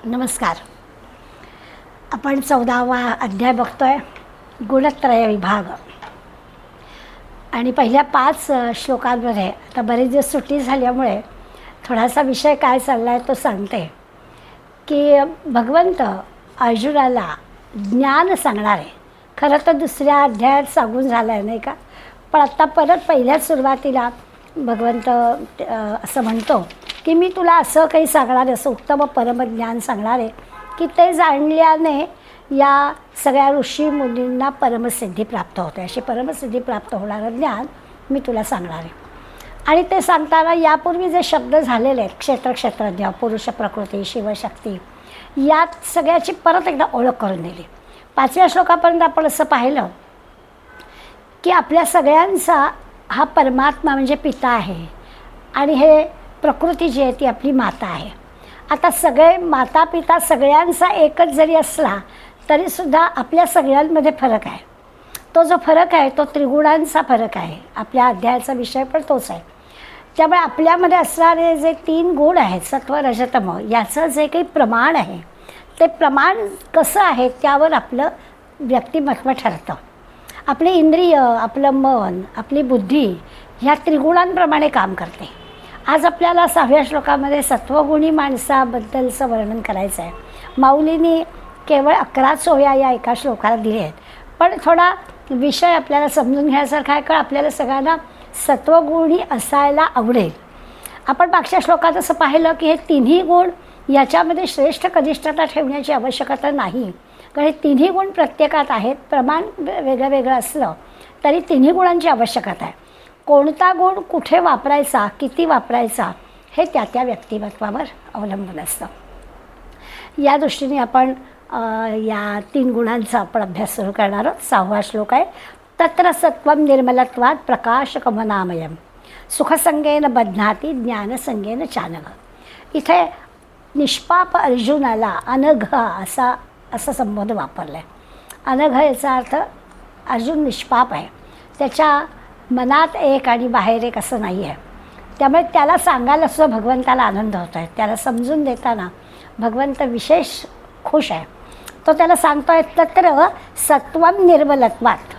नमस्कार. आपण 14वा अध्याय बघतोय, गुणत्रय विभाग. आणि पहिल्या 5 श्लोकांमध्ये आता बरेच दिवस सुट्टी झाल्यामुळे थोडासा विषय काय चालला आहे तो सांगते. की भगवंत अर्जुनाला ज्ञान सांगणार आहे. खरं तर दुसऱ्या अध्यायात सांगून झालं आहे नाही का, पण आत्ता परत पहिल्याच सुरुवातीला भगवंत असं म्हणतो की मी तुला असं काही सांगणार आहे, असं उत्तम परमज्ञान सांगणार आहे की ते जाणल्याने या सगळ्या ऋषी मुनींना परमसिद्धी प्राप्त होते. अशी परमसिद्धी प्राप्त होणारं ज्ञान मी तुला सांगणार आहे. आणि ते सांगताना यापूर्वी जे शब्द झालेले आहेत, क्षेत्रज्ञ, पुरुष प्रकृती, शिवशक्ती, यात सगळ्याची परत एकदा ओळख करून दिली. 5व्या श्लोकापर्यंत आपण असं पाहिलं की आपल्या सगळ्यांचा हा परमात्मा म्हणजे पिता आहे आणि हे प्रकृती जी आहे ती आपली माता आहे. आता सगळे माता पिता सगळ्यांचा एकच जरी असला तरीसुद्धा आपल्या सगळ्यांमध्ये फरक आहे. तो जो फरक आहे तो त्रिगुणांचा फरक आहे. आपल्या अध्यायाचा विषय पण तोच आहे. त्यामुळे आपल्यामध्ये असणारे जे 3 गुण आहेत, सत्व रजतम, याचं जे काही प्रमाण आहे ते प्रमाण कसं आहे त्यावर आपलं व्यक्तिमत्व ठरतं. आपली इंद्रिय, आपलं मन, आपली बुद्धी ह्या त्रिगुणांप्रमाणे काम करते. आज आपल्याला 6व्या श्लोकामध्ये सत्वगुणी माणसाबद्दलचं वर्णन करायचं आहे. माऊलींनी केवळ 11 ओव्या या एका श्लोकाला दिले आहेत, पण थोडा विषय आपल्याला समजून घेण्यासारखा आहे, कारण आपल्याला सगळ्यांना सत्वगुणी असायला आवडेल. आपण मागच्या श्लोकात असं पाहिलं की हे तिन्ही गुण याच्यामध्ये श्रेष्ठ कनिष्ठता ठेवण्याची आवश्यकता नाही, कारण हे तिन्ही गुण प्रत्येकात आहेत. प्रमाण वेगळं वेगळं असलं तरी तिन्ही गुणांची आवश्यकता आहे. कोणता गुण कुठे वापरायचा, किती वापरायचा, हे त्या त्या व्यक्तिमत्वावर अवलंबून असतं. या दृष्टीने आपण या 3 गुणांचा आपण अभ्यास सुरू करणार आहोत. 6वा श्लोक आहे, तत्र सत्वं निर्मलत्वात् प्रकाशकमनामयं सुखसंगेन बध्नाती ज्ञानसंगेन चानघ. इथे निष्पाप अर्जुनाला अनघ असा संबोध वापरला आहे. अनघ याचा अर्थ अर्जुन निष्पाप आहे, त्याच्या मनात एक आणि बाहेर एक असं नाही आहे. त्यामुळे त्याला सांगायला सुद्धा भगवंताला आनंद होतो आहे. त्याला समजून देताना भगवंत विशेष खुश आहे. तो त्याला सांगतो आहे, तत्र सत्वं निर्मलत्वात्.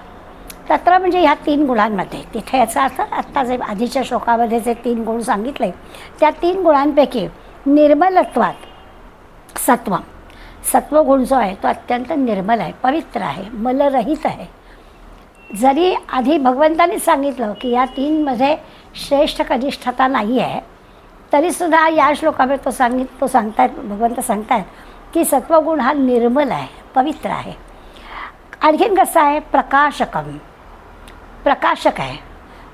तत्र म्हणजे ह्या 3 गुणांमध्ये, तिथे याचा अर्थ आत्ता जे आधीच्या श्लोकामध्ये जे 3 गुण सांगितले त्या 3 गुणांपैकी निर्मलत्वात् सत्वं, सत्वगुण जो आहे तो अत्यंत निर्मल आहे, पवित्र आहे, मलरहित आहे. जरी आधी भगवंतांनी सांगितलं की या 3मध्ये श्रेष्ठ कनिष्ठता नाही आहे, तरीसुद्धा या श्लोकामध्ये तो सांगतायत, भगवंत सांगतायत की सत्वगुण हा निर्मल आहे, पवित्र आहे. आणखीन कसं आहे, प्रकाशकम, प्रकाशक आहे,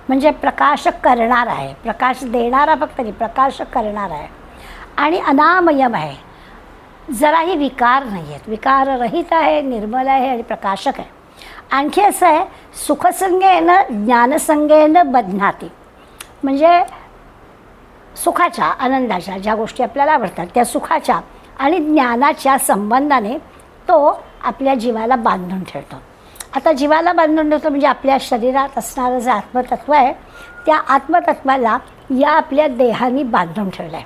म्हणजे प्रकाश करणार आहे, प्रकाश देणारा फक्त नाही, प्रकाश करणार आहे. आणि अनामयम आहे, जराही विकार नाही आहेत, विकाररहित आहे, निर्मल आहे आणि प्रकाशक आहे. आणखी असं आहे, सुखसंगेन ज्ञानसंगेन बध्नाती, म्हणजे सुखाच्या, आनंदाच्या, ज्या गोष्टी आपल्याला आवडतात त्या सुखाच्या आणि ज्ञानाच्या संबंधाने तो आपल्या जीवाला बांधून ठेवतो. आता जीवाला बांधून ठेवतो म्हणजे आपल्या शरीरात असणारं जे आत्मतत्व आहे त्या आत्मतत्वाला या आपल्या देहाने बांधून ठेवलं आहे.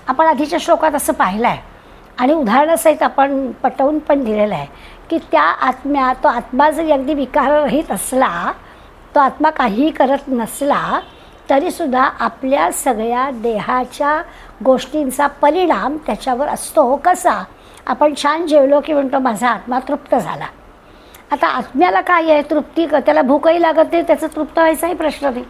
आपण आधीच्या श्लोकात असं पाहिलं आहे आणि उदाहरणासहित आपण पटवून पण दिलेलं आहे की त्या तो आत्मा जरी अगदी विकाररहित असला, तो आत्मा काहीही करत नसला तरीसुद्धा आपल्या सगळ्या देहाच्या गोष्टींचा परिणाम त्याच्यावर असतो. कसा, आपण छान जेवलो की म्हणतो माझा आत्मा तृप्त झाला. आता आत्म्याला काय आहे, तृप्ती, त्याला भूकही लागत नाही, त्याचं तृप्त व्हायचाही प्रश्न नाही,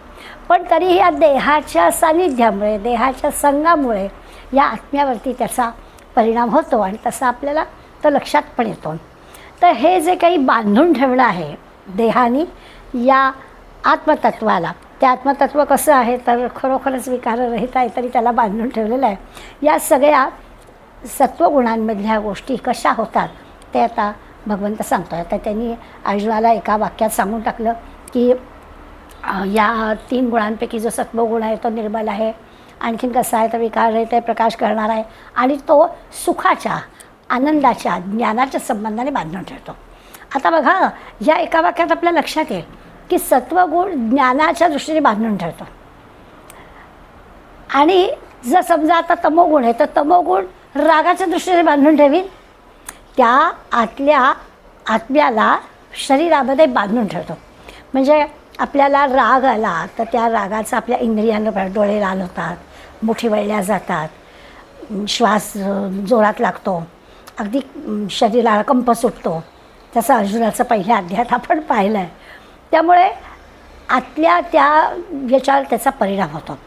पण तरीही या देहाच्या सानिध्यामुळे, देहाच्या संगामुळे या आत्म्यावरती त्याचा परिणाम होतो आणि तसा आपल्याला तो लक्षात पण येतो. तर हे जे काही बांधून ठेवलं आहे देहानी या आत्मतत्वाला, ते आत्मतत्व कसं आहे तर खरोखरच विकाररहित आहे, तरी त्याला बांधून ठेवलेलं आहे. या सगळ्या सत्वगुणांमधल्या गोष्टी कशा होतात ते आता भगवंत सांगतो. आता त्यांनी अर्जुनाला एका वाक्यात सांगून टाकलं की या 3 गुणांपैकी जो सत्वगुण आहे तो निर्मल आहे, आणखीन कसा आहे तर विकाररहित आहे, प्रकाश करणार आहे आणि तो सुखाच्या, आनंदाच्या, ज्ञानाच्या संबंधाने बांधून ठेवतो. आता बघा, या एका वाक्यात आपल्या लक्षात येईल की सत्वगुण ज्ञानाच्या दृष्टीने बांधून ठेवतो आणि जर समजा आता तमोगुण आहे तर तमोगुण रागाच्या दृष्टीने बांधून ठेवीन, त्या आतल्या आत्म्याला शरीरामध्ये बांधून ठेवतो. म्हणजे आपल्याला राग आला तर त्या रागाचा आपल्या इंद्रियांना डोळे लाल होतात, मुठी वळल्या जातात, श्वास जोरात लागतो, अगदी शरीराला कंप सुटतो. तसं अर्जुनाचं पहिल्या अध्यायात आपण पाहिलं आहे. त्यामुळे आतल्या त्या याच्यावर त्याचा परिणाम होतो.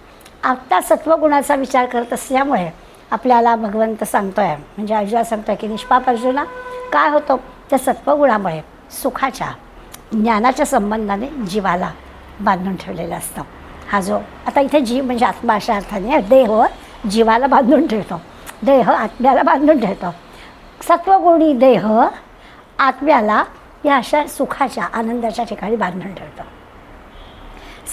आत्ता सत्वगुणाचा विचार करत असल्यामुळे आपल्याला भगवंत सांगतो आहे, म्हणजे अर्जुना सांगतो आहे की निष्पाप अर्जुना काय होतं, त्या सत्वगुणामुळे सुखाच्या ज्ञानाच्या संबंधाने जीवाला बांधून ठेवलेलं असतं. हा जो आता इथे जीव म्हणजे आत्मा अशा अर्थाने देह जीवाला बांधून ठेवतो, देह आत्म्याला बांधून ठेवतो. सत्वगुणी देह आत्म्याला या अशा सुखाच्या आनंदाच्या ठिकाणी बांधून ठेवतो.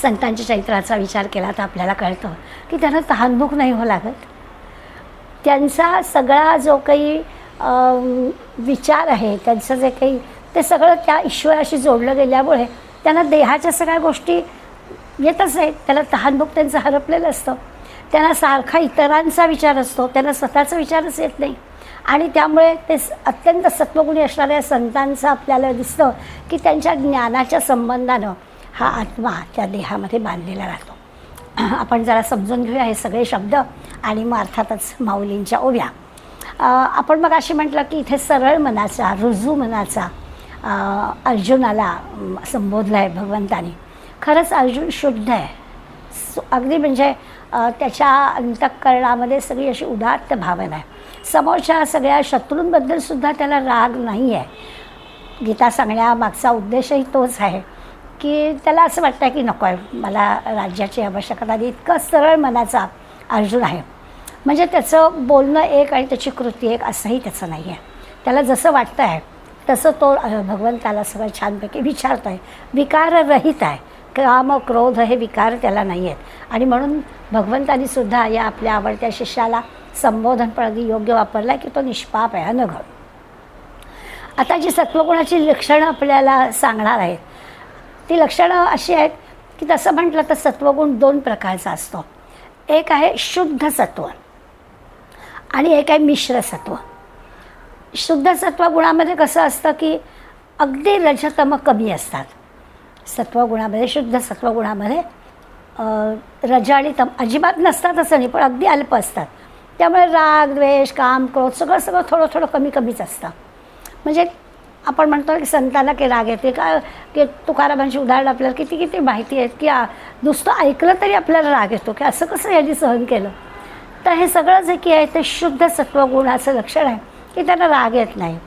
संतांच्या चरित्राचा विचार केला तर आपल्याला कळतं की त्यांना तहानभूक नाही हो लागत. त्यांचा सगळा जो काही विचार आहे, त्यांचं जे काही ते सगळं त्या ईश्वराशी जोडलं गेल्यामुळे त्यांना देहाच्या सगळ्या गोष्टी येतच नाहीत. त्याला तहानभूक त्यांचं हरपलेलं असतं. त्यांना सारखा इतरांचा विचार असतो, त्यांना स्वतःचा विचारच येत नाही. आणि त्यामुळे ते अत्यंत सत्वगुणी असणाऱ्या संतांचं आपल्याला दिसतं की त्यांच्या ज्ञानाच्या संबंधानं हा आत्मा त्या देहामध्ये बांधलेला राहतो. आपण जरा समजून घेऊया हे सगळे शब्द आणि मग अर्थातच माऊलींच्या ओव्या. आपण मग अशी म्हटलं की इथे सरळ मनाचा, रुजू मनाचा अर्जुनाला संबोधलं आहे भगवंतानी. खरंच अर्जुन शुद्ध आहे, अगदी म्हणजे त्याच्या अंतःकरणामध्ये सगळी अशी उदात्त भावना आहे. समोरच्या सगळ्या शत्रूंबद्दलसुद्धा त्याला राग नाही आहे. गीता सांगण्यामागचा उद्देशही तोच आहे की त्याला असं वाटतं की नको आहे मला राज्याची आवश्यकता नाही. इतकं सरळ मनाचा अर्जुन आहे. म्हणजे त्याचं बोलणं एक आणि त्याची कृती एक असंही त्याचं नाही आहे. त्याला जसं वाटतं आहे तसं तो भगवंताला सगळं छानपैकी विचारतो आहे. विकाररहित आहे. काम क्रोध हे विकार त्याला नाही आहेत. आणि म्हणून भगवंतानी सुद्धा या आपल्या आवडत्या शिष्याला संबोधन पण अगदी योग्य वापरलं आहे की तो निष्पाप आहे, अनघ. आता जी सत्वगुणाची लक्षणं आपल्याला सांगणार आहेत ती लक्षणं अशी आहेत की तसं म्हटलं तर सत्वगुण दोन प्रकारचा असतो. एक आहे शुद्ध सत्व आणि एक आहे मिश्र सत्व. शुद्ध सत्वगुणामध्ये कसं असतं की अगदी रजतम कमी असतात. सत्वगुणामध्ये, शुद्ध सत्वगुणामध्ये रज आणि तम अजिबात नसतात असं नाही, पण अगदी अल्प असतात. त्यामुळे राग, द्वेष, काम, क्रोध सगळं सगळं थोडं थोडं कमी कमीच असतं. म्हणजे आपण म्हणतो की संतांना की राग येते का, की तुकारामांची उदाहरणं आपल्याला किती किती माहिती आहेत की नुसतं ऐकलं तरी आपल्याला राग येतो की असं कसं यांनी सहन केलं. तर हे सगळं जे की आहे ते शुद्ध सत्वगुणाचं लक्षण आहे की त्यांना राग येत नाही,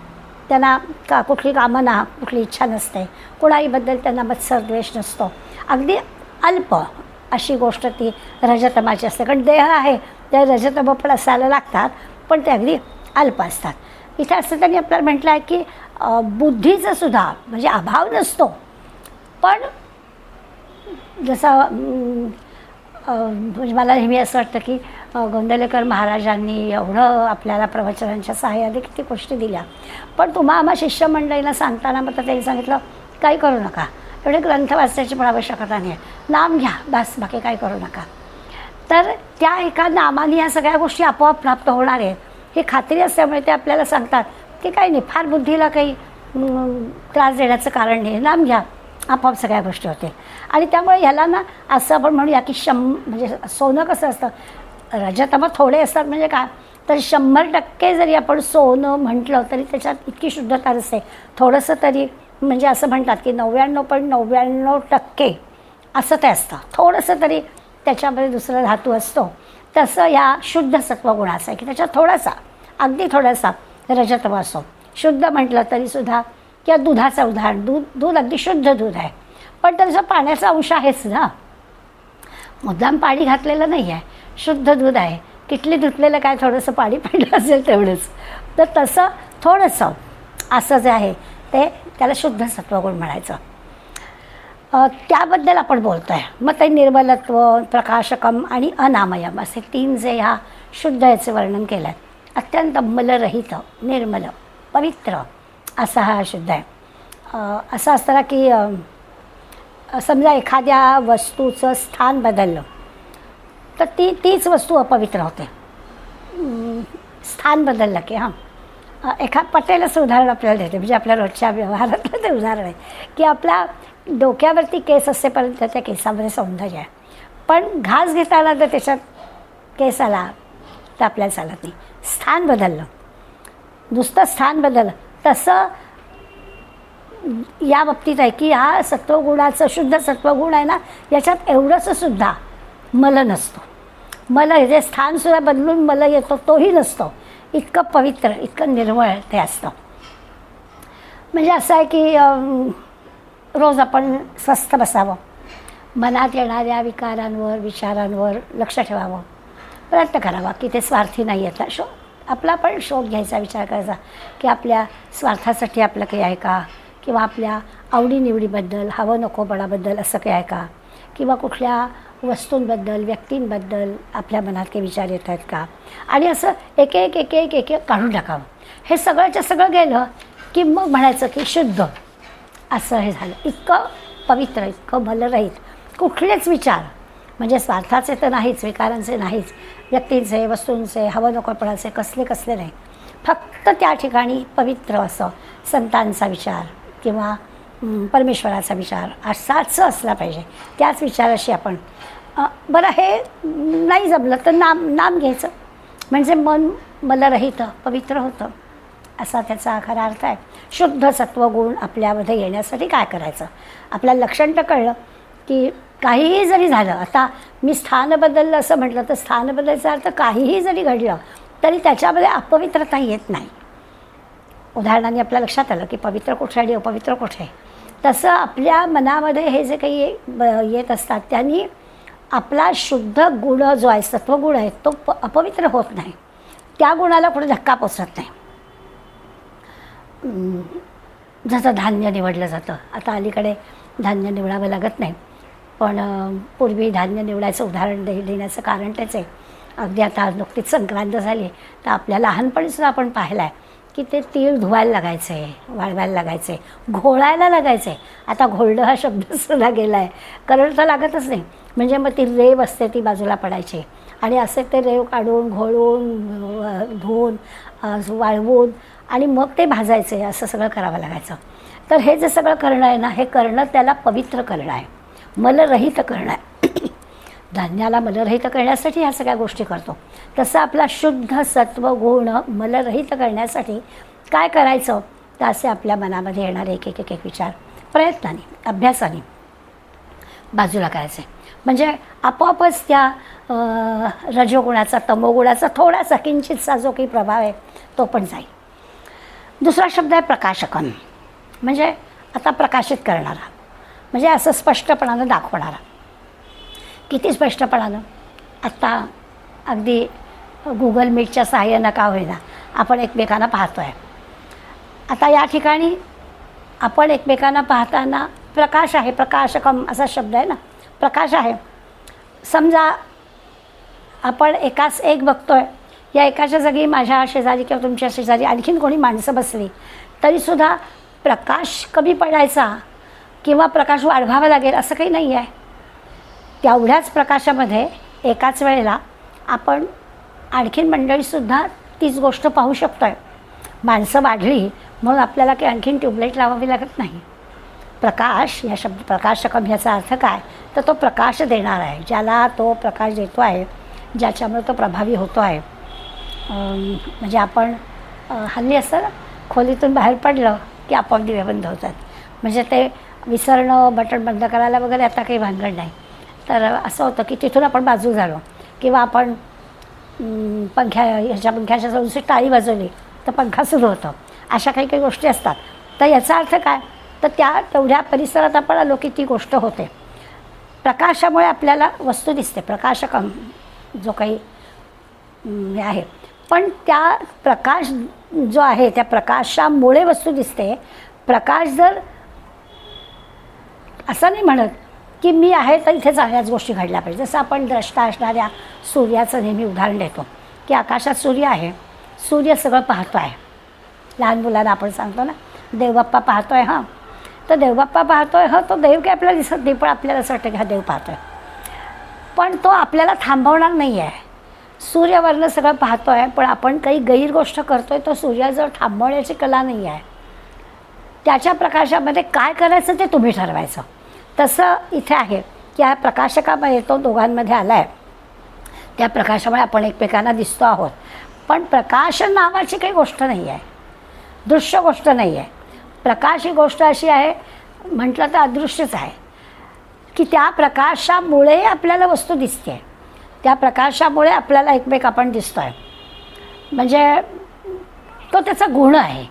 त्यांना कुठली कामना, कुठली इच्छा नसते, कोणाहीबद्दल त्यांना मत्सर द्वेष नसतो. अगदी अल्प अशी गोष्ट ती रजतमाची असते. कारण देह आहे ते रजतम पण असायला लागतात, पण ते अगदी अल्प असतात. इथे असं त्यांनी आपल्याला म्हटलं आहे की बुद्धीचं सुद्धा म्हणजे अभाव नसतो, पण जसं म्हणजे मला नेहमी असं वाटतं की गोंदवलेकर महाराजांनी एवढं आपल्याला प्रवचनांच्या सहाय्याने किती गोष्टी दिल्या, पण तुम्हा आम्हा शिष्यमंडळींना सांगताना मग त्यांनी सांगितलं काही करू नका, एवढे ग्रंथ वाचण्याची पण आवश्यकता नाही आहे, नाम घ्या बस, बाकी काही करू नका. तर त्या एका नामाने ह्या सगळ्या गोष्टी आपोआप प्राप्त होणार आहेत ही खात्री असल्यामुळे ते आपल्याला सांगतात की काही नाही, फार बुद्धीला काही त्रास देण्याचं कारण नाही, नाम घ्या, आपोआप सगळ्या गोष्टी होते. आणि त्यामुळे ह्याला ना असं आपण म्हणूया की म्हणजे सोनं कसं असतं, रजतम थोडे असतात म्हणजे काय, तर 100% जरी आपण सोनं म्हटलं तरी त्याच्यात इतकी शुद्धता नसते. थोडंसं तरी म्हणजे असं म्हणतात की 99.99% असं ते असतं, थोडंसं तरी त्याच्यामध्ये दुसरा धातू असतो. तसं या शुद्ध सत्वगुणाचं आहे की त्याच्यात थोडासा, अगदी थोडासा रजतम असो. शुद्ध म्हटलं तरीसुद्धा किंवा दुधाचं उदाहरण, दूध अगदी शुद्ध दूध आहे, पण त्याचा पाण्याचा अंश आहेच ना, मुद्दाम पाणी घातलेलं नाही आहे, शुद्ध दूध आहे. किटली धुतलेलं काय थोडंसं पाणी पडलं असेल तेवढंच. तर तसं थोडंसं असं जे आहे ते त्याला शुद्ध सत्वगुण म्हणायचं. त्याबद्दल आपण बोलतो आहे. मग ते निर्मलत्व, प्रकाशकम आणि अनामयम असे 3 जे ह्या शुद्ध याचे वर्णन केलं आहे. अत्यंत मलरहित, निर्मल, पवित्र असा हा शुद्ध आहे. असं असताना की समजा एखाद्या वस्तूचं स्थान बदललं तर तीच वस्तू अपवित्र होते. स्थान बदललं की एका पटेलचं उदाहरण आपल्याला देते, म्हणजे आपल्या रोजच्या व्यवहारातलं ते उदाहरण आहे की आपल्या डोक्यावरती केस असेपर्यंत त्या केसामध्ये सौंदर्य आहे, पण घास घेताना जर त्याच्यात केस आला तर आपल्याला चालत नाही. स्थान बदललं, नुसतं स्थान बदललं. तसं या बाबतीत आहे की हा सत्वगुणाचं, शुद्ध सत्वगुण आहे ना, याच्यात एवढंसं सुद्धा मल नसतो. मल जे स्थानसुद्धा बदलून मल येतो तोही नसतो. इतकं पवित्र, इतकं निर्मळ ते असतं. म्हणजे असं आहे की रोज आपण स्वस्थ बसावं, मनात येणाऱ्या विकारांवर, विचारांवर लक्ष ठेवावं, प्रयत्न करावा की ते स्वार्थी नाही आहेत. आपला पण शोध घ्यायचा, विचार करायचा की आपल्या स्वार्थासाठी आपलं काही आहे का, किंवा आपल्या आवडीनिवडीबद्दल, हवं नकोपणाबद्दल असं काही आहे का, किंवा कुठल्या वस्तूंबद्दल, व्यक्तींबद्दल आपल्या मनात काही विचार येत आहेत का, आणि असं एक एक एक एक एक एक काढून टाकावं. हे सगळंच्या सगळं गेलं की मग म्हणायचं की शुद्ध असं हे झालं. इतकं पवित्र, इतकं मलरहित, कुठलेच विचार म्हणजे स्वार्थाचे तर नाहीच, विकारांचे नाहीच, व्यक्तींचे, वस्तूंचे, हवं नकोपणाचे कसले नाही. फक्त त्या ठिकाणी पवित्र असं संतांचा विचार किंवा परमेश्वराचा विचार असाच असला पाहिजे. त्याच विचाराशी आपण बरं हे नाही जमलं तर नाम घ्यायचं, म्हणजे मन मलरहित पवित्र होतं, असा त्याचा खरा अर्थ आहे. शुद्ध सत्वगुण आपल्यामध्ये येण्यासाठी काय करायचं, आपल्याला लक्षण तर कळलं की काहीही जरी झालं, आता मी स्थान बदललं असं म्हटलं तर स्थान बदलायचा अर्थ काहीही जरी घडलं तरी त्याच्यामध्ये अपवित्रता येत नाही. उदाहरणाने आपल्या लक्षात आलं की पवित्र कुठे आणि अपवित्र कुठे. तसं आपल्या मनामध्ये हे जे काही येत असतात त्यांनी आपला शुद्ध गुण जो आहे, सत्वगुण आहे, तो अपवित्र होत नाही, त्या गुणाला कुठे धक्का पोचत नाही. जसं धान्य निवडलं जातं, आता अलीकडे धान्य निवडावं लागत नाही, पण पूर्वी धान्य निवडायचं उदाहरण देण्याचं कारण त्याच आहे. अगदी आता नुकतीच संक्रांत झाली तर आपल्या लहानपणीसुद्धा आपण पाहिलं आहे की ते तीळ धुवायला लागायचे, वाळवायला लागायचे, घोळायला लागायचे. आता घोळणं हा शब्दसुद्धा गेला आहे, कारण तर लागतच नाही. म्हणजे मग ती रेव असते ती बाजूला पडायची आणि असे ते रेव काढून, घोळून, धुवून, वाळवून आणि मग ते भाजायचे, असं सगळं करावं लागायचं. तर हे जे सगळं करणं आहे ना, हे करणं त्याला पवित्र करणं आहे, मलरहित करणं आहे. धान्याला मलरहित करण्यासाठी ह्या सगळ्या गोष्टी करतो. तसं आपला शुद्ध सत्वगुण मलरहित करण्यासाठी काय करायचं, तर असे आपल्या मनामध्ये येणारे एक एक एक एक विचार प्रयत्नाने, अभ्यासाने बाजूला करायचे. म्हणजे आपोआपच त्या रजोगुणाचा, तमोगुणाचा थोडासा किंचितसा जो काही प्रभाव आहे तो पण जाईल. दुसरा शब्द आहे प्रकाशकम, म्हणजे आता प्रकाशित करणारा, म्हणजे असं स्पष्टपणानं दाखवणारा. किती स्पष्टपणानं, आत्ता अगदी गुगल मीटच्या सहाय्यानं का होईना आपण एकमेकांना पाहतो आहे. आता या ठिकाणी आपण एकमेकांना पाहताना प्रकाश आहे, प्रकाशकम असा शब्द आहे ना, प्रकाश आहे. समजा आपण एकाच एक बघतो आहे, या एकाच्या जागी माझ्या शेजारी किंवा तुमच्या शेजारी आणखीन कोणी माणसं बसली तरीसुद्धा प्रकाश कमी पडायचा किंवा प्रकाश वाढवावा लागेल असं काही नाही आहे. तेवढ्याच प्रकाशामध्ये एकाच वेळेला आपण आणखीन मंडळीसुद्धा तीच गोष्ट पाहू शकतो आहे. माणसं वाढली म्हणून आपल्याला काही आणखीन ट्यूबलाईट लावावी लागत नाही. प्रकाश या शब्द प्रकाशकम ह्याचा अर्थ काय, तर तो प्रकाश देणार आहे, ज्याला तो प्रकाश देतो आहे, ज्याच्यामुळे तो प्रभावी होतो आहे. म्हणजे आपण हल्ली असतं ना, खोलीतून बाहेर पडलं की आपोआप दिवे बंद होतात, म्हणजे ते विसरणं, बटन बंद करायला वगैरे आता काही भानगड नाही. तर असं होतं की तिथून आपण बाजू झालो किंवा आपण पंख्याच्या जवळची टाळी वाजवली तर पंखा सुरू होतो, अशा काही काही गोष्टी असतात. तर याचा अर्थ काय, तर त्या तेवढ्या परिसरात आपण आलो की ती गोष्ट होते. प्रकाशामुळे आपल्याला वस्तू दिसते, प्रकाशकम जो काही हे आहे. पण त्या प्रकाश जो आहे त्या प्रकाशामुळे वस्तू दिसते. प्रकाश जर असं नाही म्हणत की मी आहे तर इथे चांगल्याच गोष्टी घडल्या पाहिजे. जसं आपण द्रष्टा असणाऱ्या सूर्याचं नेहमी उदाहरण देतो की आकाशात सूर्य आहे, सूर्य सगळं पाहतो आहे. लहान मुलांना आपण सांगतो ना, देवबाप्पा पाहतो आहे. हां, तर देवबाप्पा पाहतो आहे, तो देव काही आपल्याला दिसत नाही, पण आपल्याला असं वाटतं की हा देव पाहतो आहे. पण तो आपल्याला थांबवणार नाही आहे, सूर्यवरनं सगळं पाहतो आहे, पण आपण काही गैर गोष्ट करतो आहे, तो सूर्याजवळ थांबवण्याची कला नाही आहे. त्याच्या प्रकाशामध्ये काय करायचं ते तुम्ही ठरवायचं. तसं इथे आहे की हा प्रकाशकामध्ये तो दोघांमध्ये आला आहे, त्या प्रकाशामुळे आपण एकमेकांना दिसतो आहोत. पण प्रकाश नावाची काही गोष्ट नाही आहे, दृश्य गोष्ट नाही आहे. प्रकाश ही गोष्ट अशी आहे, म्हटलं तर अदृश्यच आहे, की त्या प्रकाशामुळे आपल्याला वस्तू दिसते, त्या प्रकाशामुळे आपल्याला एकमेक आपण दिसतो आहे. म्हणजे तो त्याचा गुण आहे.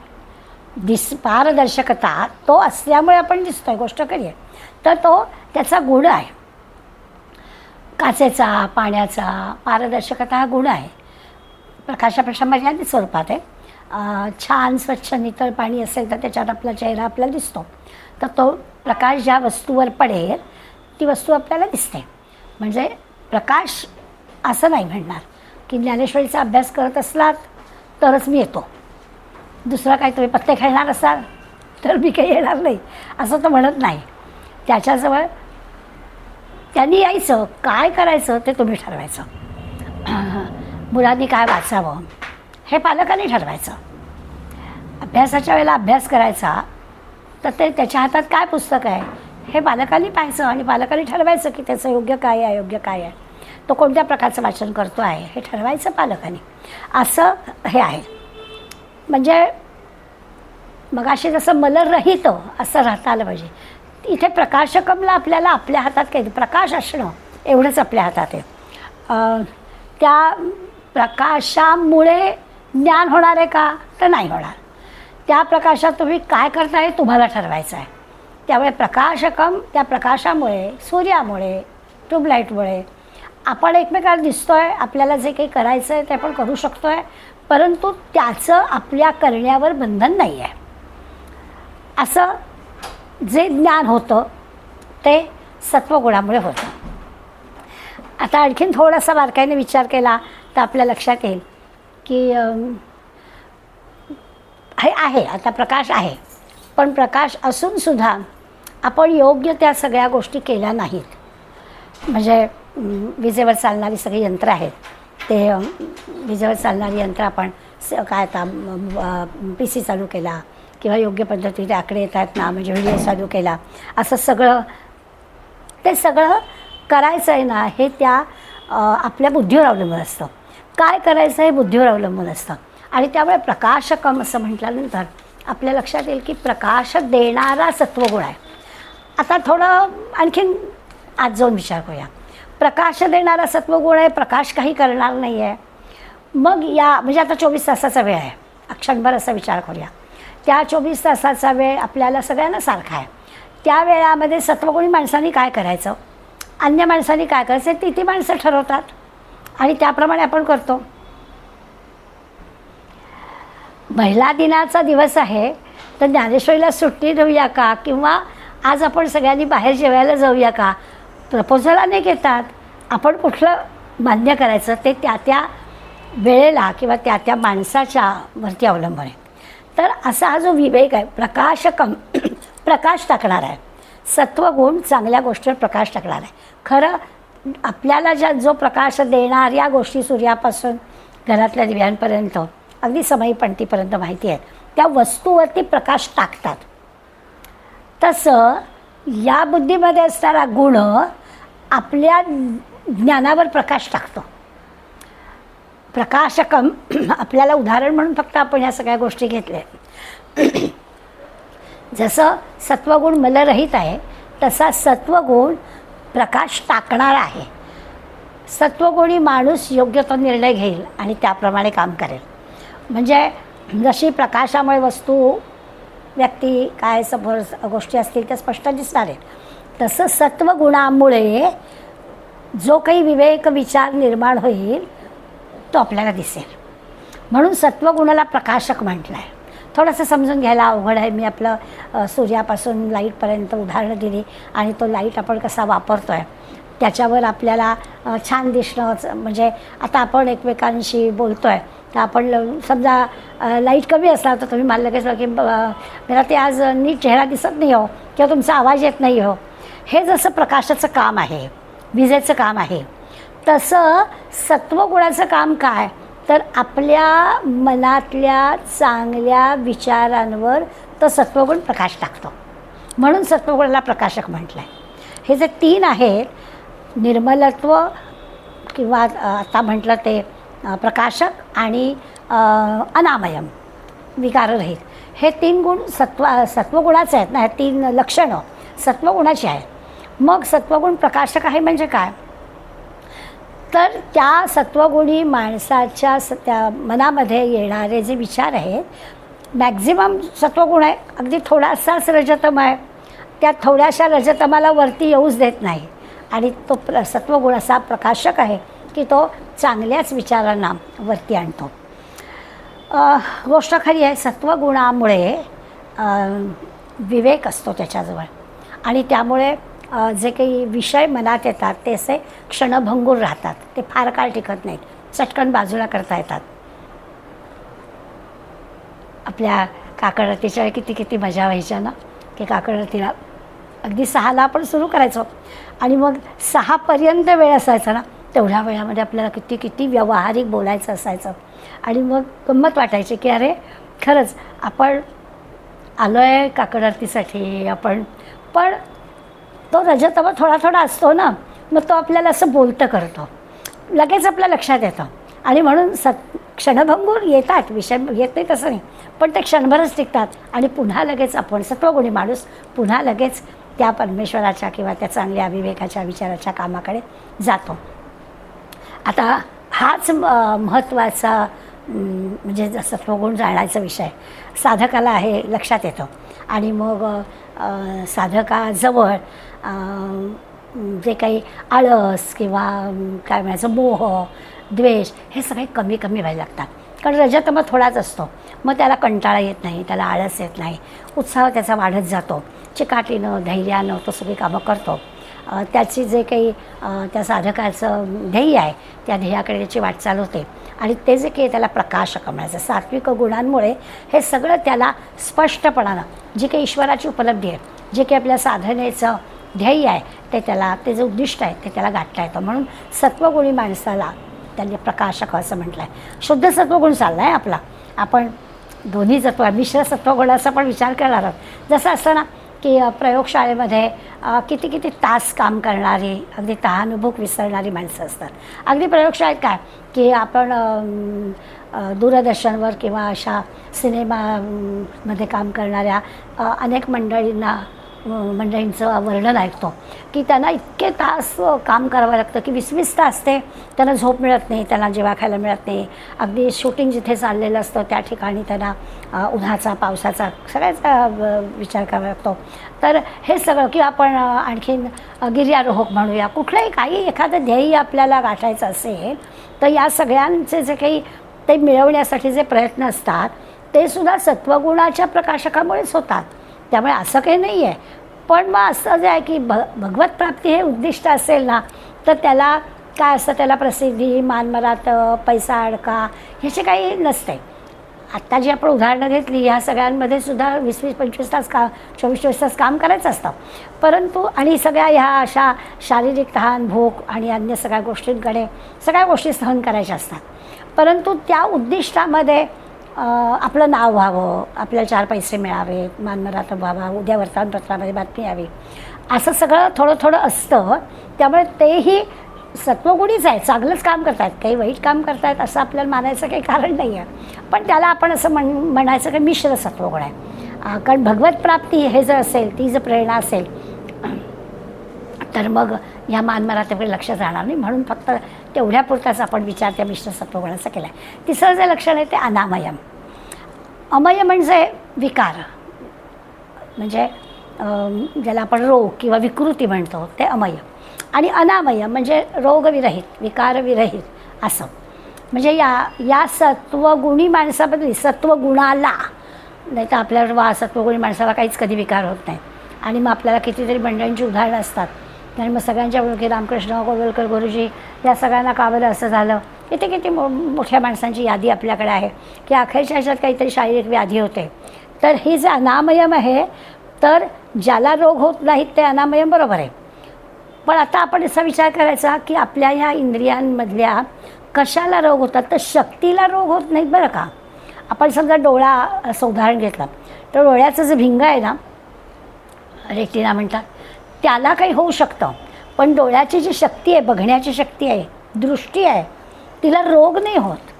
पारदर्शकता तो असल्यामुळे आपण दिसतो आहे, गोष्ट खरी आहे. तर तो त्याचा गुण आहे. काचेचा, पाण्याचा पारदर्शकता हा गुण आहे. प्रकाशापेक्षा मर्यादित स्वरूपात आहे. छान स्वच्छ नितळ पाणी असेल तर त्याच्यात आपला चेहरा आपल्याला दिसतो. तर तो प्रकाश ज्या वस्तूवर पडेल ती वस्तू आपल्याला दिसते. म्हणजे प्रकाश असं नाही म्हणणार की ज्ञानेश्वरीचा अभ्यास करत असलात तरच मी येतो, दुसरा काही तुम्ही पत्ते खेळणार असाल तर मी काही येणार नाही असं तो म्हणत नाही. त्याच्याजवळ त्यांनी यायचं, काय करायचं ते तुम्ही ठरवायचं. मुलांनी काय वाचावं हे पालकांनी ठरवायचं. अभ्यासाच्या वेळेला अभ्यास करायचा तर ते त्याच्या हातात काय पुस्तक आहे हे पालकांनी पाहायचं आणि पालकांनी ठरवायचं की त्याचं योग्य काय आहे, अयोग्य काय आहे, तो कोणत्या प्रकारचं वाचन करतो आहे हे ठरवायचं पालकांनी. असं हे आहे. म्हणजे मगाशी जसं मलरहित असं राहता आलं पाहिजे. इथे प्रकाशकमला आपल्याला आपल्या हातात काही प्रकाश असणं एवढंच आपल्या हातात आहे. त्या प्रकाशामुळे ज्ञान होणार आहे का तर नाही होणार. त्या प्रकाशात तुम्ही काय करताय तुम्हाला ठरवायचं आहे. त्यामुळे प्रकाशकम त्या प्रकाशामुळे, सूर्यामुळे, ट्यूबलाईटमुळे आपण एकमेकांना दिसतो आहे. आपल्याला जे काही करायचं आहे ते आपण करू शकतो आहे, परंतु त्याचं आपल्या करण्यावर बंधन नाही आहे. असं जे ज्ञान होतं ते सत्वगुणामुळे होतं. आता आणखीन थोडासा बारकाईने विचार केला तर आपल्या लक्षात येईल की हे आहे, आता प्रकाश आहे, पण प्रकाश असूनसुद्धा आपण योग्य त्या सगळ्या गोष्टी केल्या नाहीत. म्हणजे विजेवर चालणारी सगळी यंत्र आहेत, ते विजेवर चालणारी यंत्र आपण काय आता PC चालू केला किंवा योग्य पद्धतीने आकडे येत आहेत ना, म्हणजे व्हिडिओ चालू केला, असं सगळं ते सगळं करायचं आहे ना, हे त्या आपल्या बुद्धीवर अवलंबून असतं. काय करायचं हे बुद्धीवर अवलंबून असतं. आणि त्यामुळे प्रकाशकम असं म्हटल्यानंतर आपल्या लक्षात येईल की प्रकाश देणारा सत्वगुण आहे. आता थोडं आणखीन आज जाऊन विचार करूया. प्रकाश देणारा सत्वगुण आहे, प्रकाश काही करणार नाही आहे. मग या म्हणजे आता 24 तासाचा वेळ आहे, क्षणभर असा विचार करूया. त्या 24 तासाचा वेळ आपल्याला सगळ्यांना सारखा आहे. त्या वेळामध्ये सत्वगुणी माणसांनी काय करायचं, अन्य माणसांनी काय करायचं ते ती माणसं ठरवतात आणि त्याप्रमाणे आपण करतो. महिला दिनाचा दिवस आहे तर ज्ञानेश्वरीला सुट्टी देऊया का, किंवा आज आपण सगळ्यांनी बाहेर जेवायला जाऊया का, प्रपोजल अनेक येतात. आपण कुठलं मान्य करायचं ते त्या त्या वेळेला किंवा त्या त्या माणसाच्या वरती अवलंबून आहे. तर असा हा जो विवेक आहे, प्रकाशकम प्रकाश टाकणार आहे. सत्वगुण चांगल्या गोष्टीवर प्रकाश टाकणार आहे. खरं आपल्याला जो प्रकाश देणाऱ्या गोष्टी सूर्यापासून घरातल्या दिव्यांपर्यंत अगदी समयी पणतीपर्यंत माहिती आहेत, त्या वस्तूवरती प्रकाश टाकतात. तसं या बुद्धीमध्ये असणारा गुण आपल्या ज्ञानावर प्रकाश टाकतो. प्रकाशकम आपल्याला उदाहरण म्हणून फक्त आपण ह्या सगळ्या गोष्टी घेतल्या. जसं सत्वगुण मलरहित आहे तसा सत्वगुण प्रकाश टाकणारा आहे. सत्वगुणी माणूस योग्य तो निर्णय घेईल आणि त्याप्रमाणे काम करेल. म्हणजे जशी प्रकाशामुळे वस्तू, व्यक्ती काय समोर गोष्टी असतील त्या स्पष्ट दिसणार आहेत, तसं सत्वगुणामुळे जो काही विवेक विचार निर्माण होईल तो आपल्याला दिसेल. म्हणून सत्वगुणाला प्रकाशक म्हटलं आहे. थोडंसं समजून घ्यायला अवघड आहे. मी आपलं सूर्यापासून लाईटपर्यंत उदाहरणं दिली आणि तो लाईट आपण कसा वापरतो आहे त्याच्यावर आपल्याला छान दिसणं. म्हणजे आता आपण एकमेकांशी बोलतो आहे तर आपण समजा लाईट कमी असला तर तुम्ही मला लगेच की मला ते आज नीट चेहरा दिसत नाही हो किंवा तुमचा आवाज येत नाही हो. हे जसं प्रकाशाचं काम आहे, विजेचं काम आहे, तसं सत्वगुणाचं काम काय, तर आपल्या मनातल्या चांगल्या विचारांवर तो सत्वगुण प्रकाश टाकतो. म्हणून सत्वगुणाला प्रकाशक म्हटलं आहे. हे जे 3 आहेत, निर्मलत्व किंवा आता म्हटलं ते प्रकाशक आणि अनामयम विकाररहित, हे 3 गुण सत्वगुणाचे आहेत ना. हे 3 लक्षणं सत्वगुणाची आहेत. मग सत्वगुण प्रकाशक आहे म्हणजे काय, तर त्या सत्वगुणी माणसाच्या त्या मनामध्ये येणारे जे विचार आहेत, मॅक्झिमम सत्वगुण आहे. अगदी थोडासाच रजतम आहे, त्या थोड्याशा रजतमाला वरती येऊच देत नाही. आणि तो सत्वगुण असा प्रकाशक आहे की तो चांगल्याच विचारांना वरती आणतो. गोष्ट खरी आहे, सत्वगुणामुळे विवेक असतो त्याच्याजवळ, आणि त्यामुळे जे काही विषय मनात येतात ते असे क्षणभंगूर राहतात. ते फार काळ टिकत नाहीत, चटकन बाजूला करता येतात. आपल्या काकडरतीच्या किती किती मजा व्हायच्या ना, की काकडरतीला अगदी 6ला आपण सुरू करायचो आणि मग 6पर्यंत वेळ असायचा ना. तेवढ्या वेळामध्ये आपल्याला किती किती व्यावहारिक बोलायचं असायचं. आणि मग गंमत वाटायची की अरे खरंच आपण आलो आहे काकडरतीसाठी आपण, पण तो रजतम थोडा थोडा असतो ना, मग तो आपल्याला असं बोलतं करतो, लगेच आपल्या लक्षात येतं. आणि म्हणून क्षणभंगूर येतात, विषय येत नाही तसं नाही, पण ते क्षणभरच टिकतात. आणि पुन्हा लगेच आपण सत्वगुणी माणूस पुन्हा लगेच त्या परमेश्वराच्या किंवा त्या चांगल्या विवेकाच्या विचाराच्या कामाकडे जातो. आता हाच महत्त्वाचा म्हणजे सत्वगुण जाणायचा विषय साधकाला आहे, लक्षात येतो. आणि मग साधकाजवळ जे काही आळस किंवा काय म्हणायचं मोह, द्वेष, हे सगळे कमी कमी व्हायला लागतात. कारण रजतम थोडाच असतो, मग त्याला कंटाळा येत नाही, त्याला आळस येत नाही, उत्साह त्याचा वाढत जातो. चिकाटीनं धैर्यानं तो सगळी कामं करतो. त्याची जे काही त्या साधकाचं ध्येय आहे त्या ध्येयाकडे त्याची वाटचाल होते. आणि ते जे काही त्याला प्रकाशक म्हणायचं सात्विक गुणांमुळे हे सगळं त्याला स्पष्टपणानं जी काही ईश्वराची उपलब्धी आहे, जे काही आपल्या साधनेचं ध्येय आहे ते त्याला, ते जे उद्दिष्ट आहे ते त्याला गाठता येतं. म्हणून सत्वगुणी माणसाला त्यांनी प्रकाशक असं म्हटलं आहे. शुद्ध सत्वगुण चालला आहे आपला. आपण दोन्ही मिश्र सत्वगुणाचा पण विचार करणार आहोत. जसं असतं ना की प्रयोगशाळेमध्ये किती किती तास काम करणारी, अगदी तहानुभूक विसरणारी माणसं असतात. अगदी प्रयोगशाळेत काय की आपण दूरदर्शनवर किंवा अशा सिनेमामध्ये काम करणाऱ्या अनेक मंडळींचं वर्णन ऐकतो की त्यांना इतके तास काम करावं लागतं की 20-20 तास ते त्यांना झोप मिळत नाही, त्यांना जेव्हा खायला मिळत नाही. अगदी शूटिंग जिथे चाललेलं असतं त्या ठिकाणी त्यांना उन्हाचा पावसाचा सगळ्याचा विचार करावा लागतो. तर हे सगळं, किंवा आपण आणखीन गिर्यारोहक म्हणूया, कुठलंही काही एखादं ध्येय आपल्याला गाठायचं असेल तर या सगळ्यांचे जे काही ते मिळवण्यासाठी जे प्रयत्न असतात ते सुद्धा सत्वगुणाच्या प्रकाशकामुळेच होतात. त्यामुळे असं काही नाही आहे. पण मग असं जे आहे की भगवत प्राप्ती हे उद्दिष्ट असेल ना, तर त्याला काय असतं, त्याला प्रसिद्धी, मानमरात, पैसा अडका ह्याचे काही नसते. आत्ता जी आपण उदाहरणं घेतली ह्या सगळ्यांमध्ये सुद्धा 20-25 तास 24-24 तास काम करायचं असतं. परंतु आणि सगळ्या ह्या अशा शारीरिक तहान, भूक आणि अन्य सगळ्या गोष्टींकडे सगळ्या गोष्टी सहन करायच्या असतात. परंतु त्या उद्दिष्टामध्ये आपलं नाव व्हावं, आपल्याला 4 पैसे मिळावेत, मानमरात व्हावा, उद्या वर्तमानपत्रामध्ये बातमी यावी, असं सगळं थोडं थोडं असतं. त्यामुळे तेही सत्वगुणीच आहे, चांगलंच काम करतात, काही वाईट काम करतायत असं आपल्याला मानायचं काही कारण नाही आहे. पण त्याला आपण असं म्हणायचं की मिश्र सत्वगुण आहे. कारण भगवत प्राप्ती हे जर असेल, ती जर प्रेरणा असेल तर मग ह्या मानमरातीकडे लक्ष जाणार नाही. म्हणून फक्त तेवढ्यापुरताच आपण विचार त्या मिश्र सत्वगुणाचा केला आहे. तिसरं जे लक्षण आहे ते अनामयम. अमय म्हणजे विकार, म्हणजे ज्याला आपण रोग किंवा विकृती म्हणतो ते अमय. आणि अनामय म्हणजे रोगविरहित, विकारविरहित असं. म्हणजे या सत्वगुणी माणसाबद्दल, सत्वगुणाला, नाही तर आपल्याला सत्वगुणी माणसाला काहीच कधी विकार होत नाही. आणि मग आपल्याला कितीतरी मंडळींची उदाहरणं असतात. आणि मग सगळ्यांच्या ओळखी रामकृष्ण गोळवलकर गुरुजी या सगळ्यांना का बरं असं झालं, किती किती मोठ्या माणसांची यादी आपल्याकडे आहे की अखेरच्या ह्याच्यात काहीतरी शारीरिक व्याधी होते. तर ही जे अनामयम आहे, तर ज्याला रोग होत नाहीत ते अनामयम बरोबर आहे. पण आता आपण असा विचार करायचा की आपल्या ह्या इंद्रियांमधल्या कशाला रोग होतात, तर शक्तीला रोग होत नाहीत बरं का. आपण समजा डोळा असं उदाहरण घेतलं तर डोळ्याचं जे भिंग आहे ना, रेटिना म्हणतात, त्याला काही होऊ शकतं, पण डोळ्याची जी शक्ती आहे, बघण्याची शक्ती आहे, दृष्टी आहे, तिला रोग नाही होत.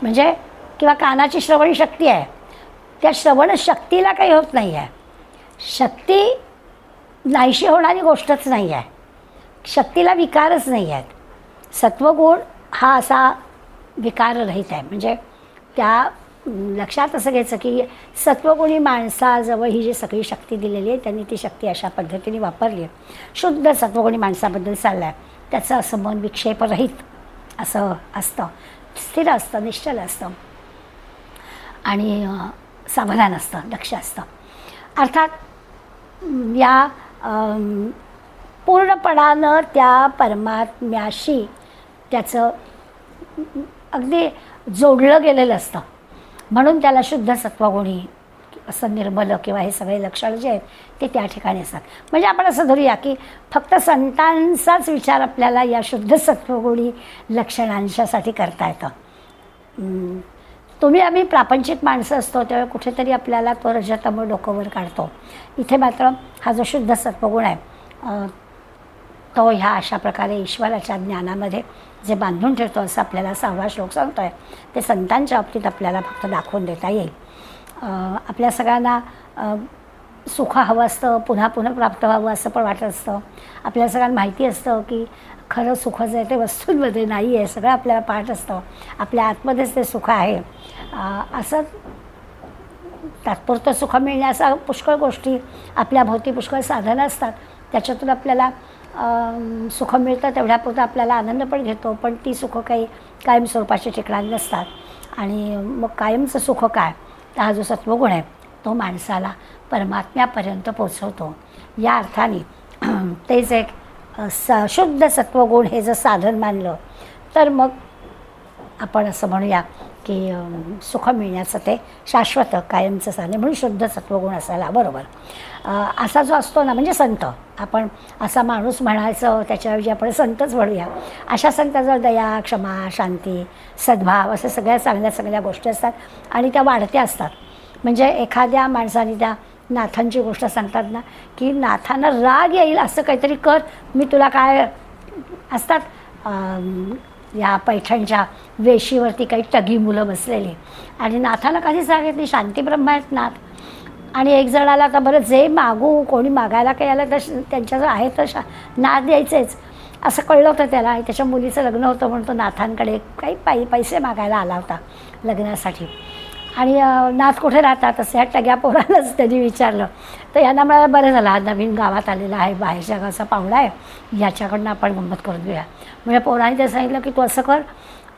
म्हणजे किंवा कानाची श्रवण शक्ती आहे, त्या श्रवण शक्तीला काही होत नाही आहे. शक्ती नाहीशी होणारी गोष्टच नाही आहे, शक्तीला विकारच नाही आहेत. सत्वगुण हा असा विकाररहित आहे. म्हणजे त्या लक्षात असं घ्यायचं की सत्वगुणी माणसाजवळ ही जी सगळी शक्ती दिलेली आहे, त्यांनी ती शक्ती अशा पद्धतीने वापरली आहे. शुद्ध सत्वगुणी माणसाबद्दल चाललं आहे, त्याचं असं मन विक्षेपरहित असं असतं, स्थिर असतं, निश्चल असतं आणि सावधान असतं, लक्ष असतं. अर्थात या पूर्णपणानं त्या परमात्म्याशी त्याचं अगदी जोडलं गेलेलं असतं, म्हणून त्याला शुद्ध सत्वगुणी असं निर्मल किंवा हे सगळे लक्षणं जे आहेत ते त्या ठिकाणी असतात. म्हणजे आपण असं धरूया की फक्त संतांचाच विचार आपल्याला या शुद्ध सत्वगुणी लक्षणांच्यासाठी करता येतं. तुम्ही आम्ही प्रापंचिक माणसं असतो तेव्हा कुठेतरी आपल्याला तो रजतम डोकंवर काढतो. इथे मात्र हा जो शुद्ध सत्वगुण आहे तो ह्या अशा प्रकारे ईश्वराच्या ज्ञानामध्ये जे बांधून ठेवतो असं आपल्याला 6वा श्लोक सांगतो आहे, ते संतांच्या बाबतीत आपल्याला फक्त दाखवून देता येईल. आपल्या सगळ्यांना सुख हवं असतं, पुन्हा पुन्हा प्राप्त व्हावं असं पण वाटत असतं. आपल्याला सगळ्यांना माहिती असतं की खरं सुख जे आहे ते वस्तूंमध्ये नाही आहे, सगळं आपल्याला पाठ असतं, आपल्या आतमध्येच ते सुख आहे. असं तात्पुरतं सुख मिळण्याचा पुष्कळ गोष्टी आपल्या भोवती पुष्कळ साधनं असतात, त्याच्यातून आपल्याला सुख मिळतं, तेवढ्यापुरतं आपल्याला आनंद पण घेतो, पण ती सुख काही कायम स्वरूपाची ठिकाणी नसतात. आणि मग कायमचं सुख काय, तर हा जो सत्वगुण आहे तो माणसाला परमात्म्यापर्यंत पोचवतो. या अर्थाने तेच एक शुद्ध सत्वगुण हे जर साधन मानलं तर मग आपण असं म्हणूया की सुख मिळण्याचं ते शाश्वत कायमचं साधन, म्हणून शुद्ध सत्वगुण असायला बरोबर. असा जो असतो ना, म्हणजे संत, आपण असा माणूस म्हणायचं त्याच्याऐवजी आपण संतच म्हणूया. अशा संतांजवळ दया, क्षमा, शांती, सद्भाव अशा सगळ्या चांगल्या गोष्टी असतात आणि त्या वाढत्या असतात. म्हणजे एखाद्या माणसाने त्या नाथांची गोष्ट सांगतात ना की नाथांना राग येईल असं काहीतरी कर, मी तुला काय असतात या पैठणच्या वेशीवरती काही टगी मुलं बसलेली आणि नाथाला कधीच राग येत नाही, शांतीब्रह्म आहेत नाथ. आणि एक जणाला तर बरं जे मागू, कोणी मागायला काही आलं तर त्यांच्याजवळ आहे तर नाथ द्यायचेच असं कळलं होतं त्याला. आणि त्याच्या मुलीचं लग्न होतं म्हणून तो नाथांकडे काही पैसे मागायला आला होता लग्नासाठी. आणि नाथ कुठे राहतात असं ह्या टग्या पोरालाच त्यांनी विचारलं. तर यांना मला बरं झालं, हा नवीन गावात आलेला आहे, बाहेरच्या गावचा पाहुणा आहे, ह्याच्याकडनं आपण गंमत करून घेऊया. म्हणजे पोराने ते सांगितलं की तू असं कर,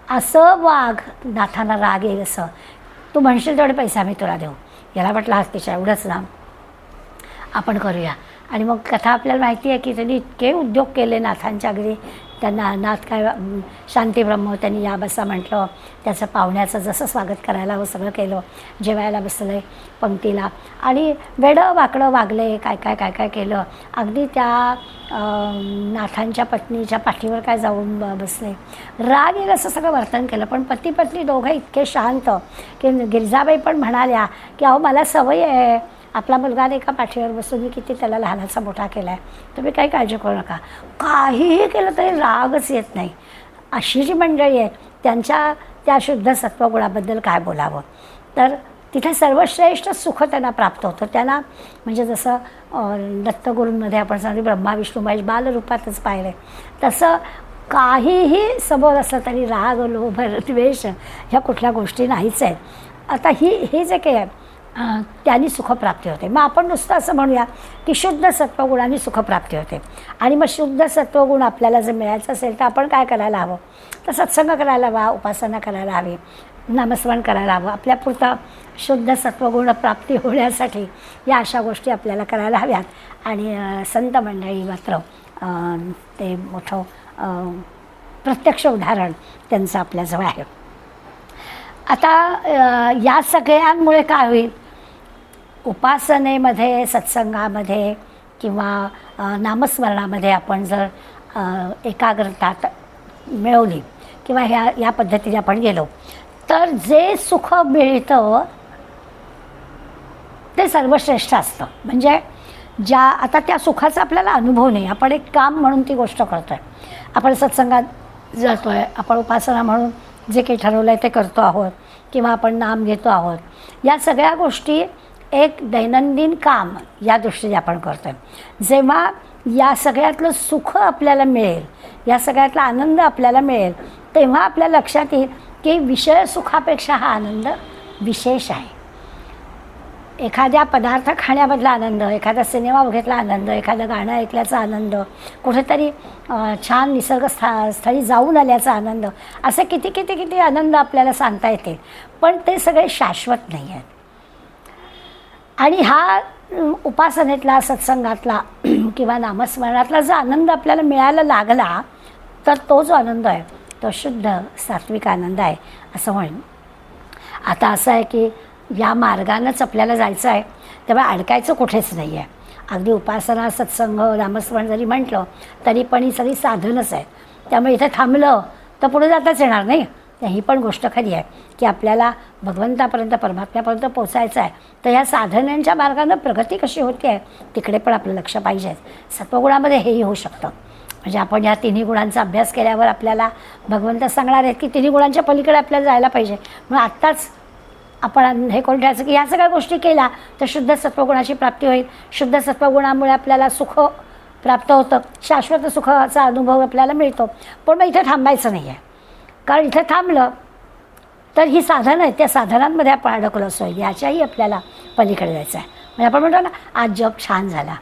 असं वाघ, नाथांना राग येईल असं, तू म्हणशील तेवढे पैसे आम्ही तुला देऊ. याला म्हटलं हत्तीच्या एवढंच ना, आपण करूया. आणि मग कथा आपल्याला माहिती आहे की त्यांनी इतके उद्योग केले नाथांच्या अगदी. त्यांना नाथ काय शांतीब्रह्म त्यांनी या बसा म्हटलं, त्याचं पाहुण्याचं जसं स्वागत करायला हवं सगळं केलं, जेवायला बसलं पंक्तीला आणि वेडं वाकडं वागले, काय केलं. अगदी त्या नाथांच्या पत्नीच्या पाठीवर काय जाऊन बसले, राग येईल असं सगळं वर्तन केलं. पण पती पत्नी दोघं इतके शांत की गिरजाबाई पण म्हणाल्या की अहो मला सवय आहे, आपला मुलगा एका पाठीवर बसून मी किती त्याला लहानाचा मोठा केला आहे, तुम्ही काही काळजी करू नका. काहीही केलं तरी रागच येत नाही. अशी जी मंडळी आहेत त्यांच्या त्या शुद्ध सत्वगुणाबद्दल काय बोलावं. तर तिथे सर्वश्रेष्ठ सुख त्यांना प्राप्त होतं. त्यांना म्हणजे जसं दत्तगुरूंमध्ये आपण सांगितलं ब्रह्मा विष्णू महेश बालरूपातच पाहिलं, तसं काहीही समोर असलं तरी राग, लोभ, द्वेष ह्या कुठल्या गोष्टी नाहीच आहेत. आता हे जे काही आहे त्यांनी सुखप्राप्ती होते. मग आपण नुसतं असं म्हणूया की शुद्ध सत्वगुणाने सुखप्राप्ती होते. आणि मग शुद्ध सत्वगुण आपल्याला जर मिळायचं असेल तर आपण काय करायला हवं, तर सत्संग करायला हवा, उपासना करायला हवी, नामस्मरण करायला हवं. आपल्यापुरता शुद्ध सत्वगुण प्राप्ती होण्यासाठी या अशा गोष्टी आपल्याला करायला हव्यात. आणि संत मंडळी मात्र ते मोठं प्रत्यक्ष उदाहरण त्यांचं आपल्याजवळ आहे. आता या सगळ्यांमुळे काय होईल, उपासनेमध्ये, सत्संगामध्ये किंवा नामस्मरणामध्ये आपण जर एकाग्रता मिळवली किंवा या पद्धतीने आपण गेलो तर जे सुख मिळतं ते सर्वश्रेष्ठ असतं. म्हणजे आता त्या सुखाचा आपल्याला अनुभव नाही, आपण एक काम म्हणून ती गोष्ट करतो आहे, आपण सत्संगात जातो आहे, आपण उपासना म्हणून जे काही ठरवलं आहे ते करतो आहोत किंवा आपण नाम घेतो आहोत, या सगळ्या गोष्टी एक दैनंदिन काम या दृष्टीने आपण करतो आहे. जेव्हा या सगळ्यातलं सुख आपल्याला मिळेल, या सगळ्यातला आनंद आपल्याला मिळेल, तेव्हा आपल्या लक्षात येईल की विषय सुखापेक्षा हा आनंद विशेष आहे. एखाद्या पदार्थ खाण्यामधला आनंद, एखादा सिनेमा बघितला आनंद, एखादं गाणं ऐकल्याचा आनंद, कुठेतरी छान निसर्ग स्थळी जाऊन आल्याचा आनंद, असे किती किती किती आनंद आपल्याला सांगता येतील, पण ते सगळे शाश्वत नाही आहेत. आणि हा उपासनेतला, सत्संगातला किंवा नामस्मरणातला जो आनंद आपल्याला मिळायला लागला तर तो जो आनंद आहे तो शुद्ध सात्विक आनंद आहे असं म्हणेन. आता असं आहे की या मार्गानंच आपल्याला जायचं आहे, तेव्हा अडकायचं कुठेच नाही आहे. अगदी उपासना, सत्संग, नामस्मरण जरी म्हटलं तरी पण ही सगळी साधनच आहेत. त्यामुळे इथे थांबलं तर पुढे जाताच येणार नाही. ही पण गोष्ट खरी आहे की आपल्याला भगवंतापर्यंत, परमात्म्यापर्यंत पोचायचं आहे, तर ह्या साधनांच्या मार्गानं प्रगती कशी होते आहे तिकडे पण आपलं लक्ष पाहिजे. सत्वगुणामध्ये हेही होऊ शकतं. म्हणजे आपण या तिन्ही गुणांचा अभ्यास केल्यावर आपल्याला भगवंत सांगणार आहेत की तिन्ही गुणांच्या पलीकडे आपल्याला जायला पाहिजे. म्हणून आत्ताच आपण हे करून ठेवायचं की ह्या सगळ्या गोष्टी केल्या तर शुद्ध सत्वगुणाची प्राप्ती होईल. शुद्ध सत्वगुणामुळे आपल्याला सुख प्राप्त होतं, शाश्वत सुखाचा अनुभव आपल्याला मिळतो. पण मग इथे थांबायचं नाही आहे, कारण इथे थांबलं तर ही साधनं आहेत, त्या साधनांमध्ये आपण अडकलो असो, याच्याही आपल्याला पलीकडे जायचं आहे. म्हणजे आपण म्हणतो ना, आज जप छान झाला,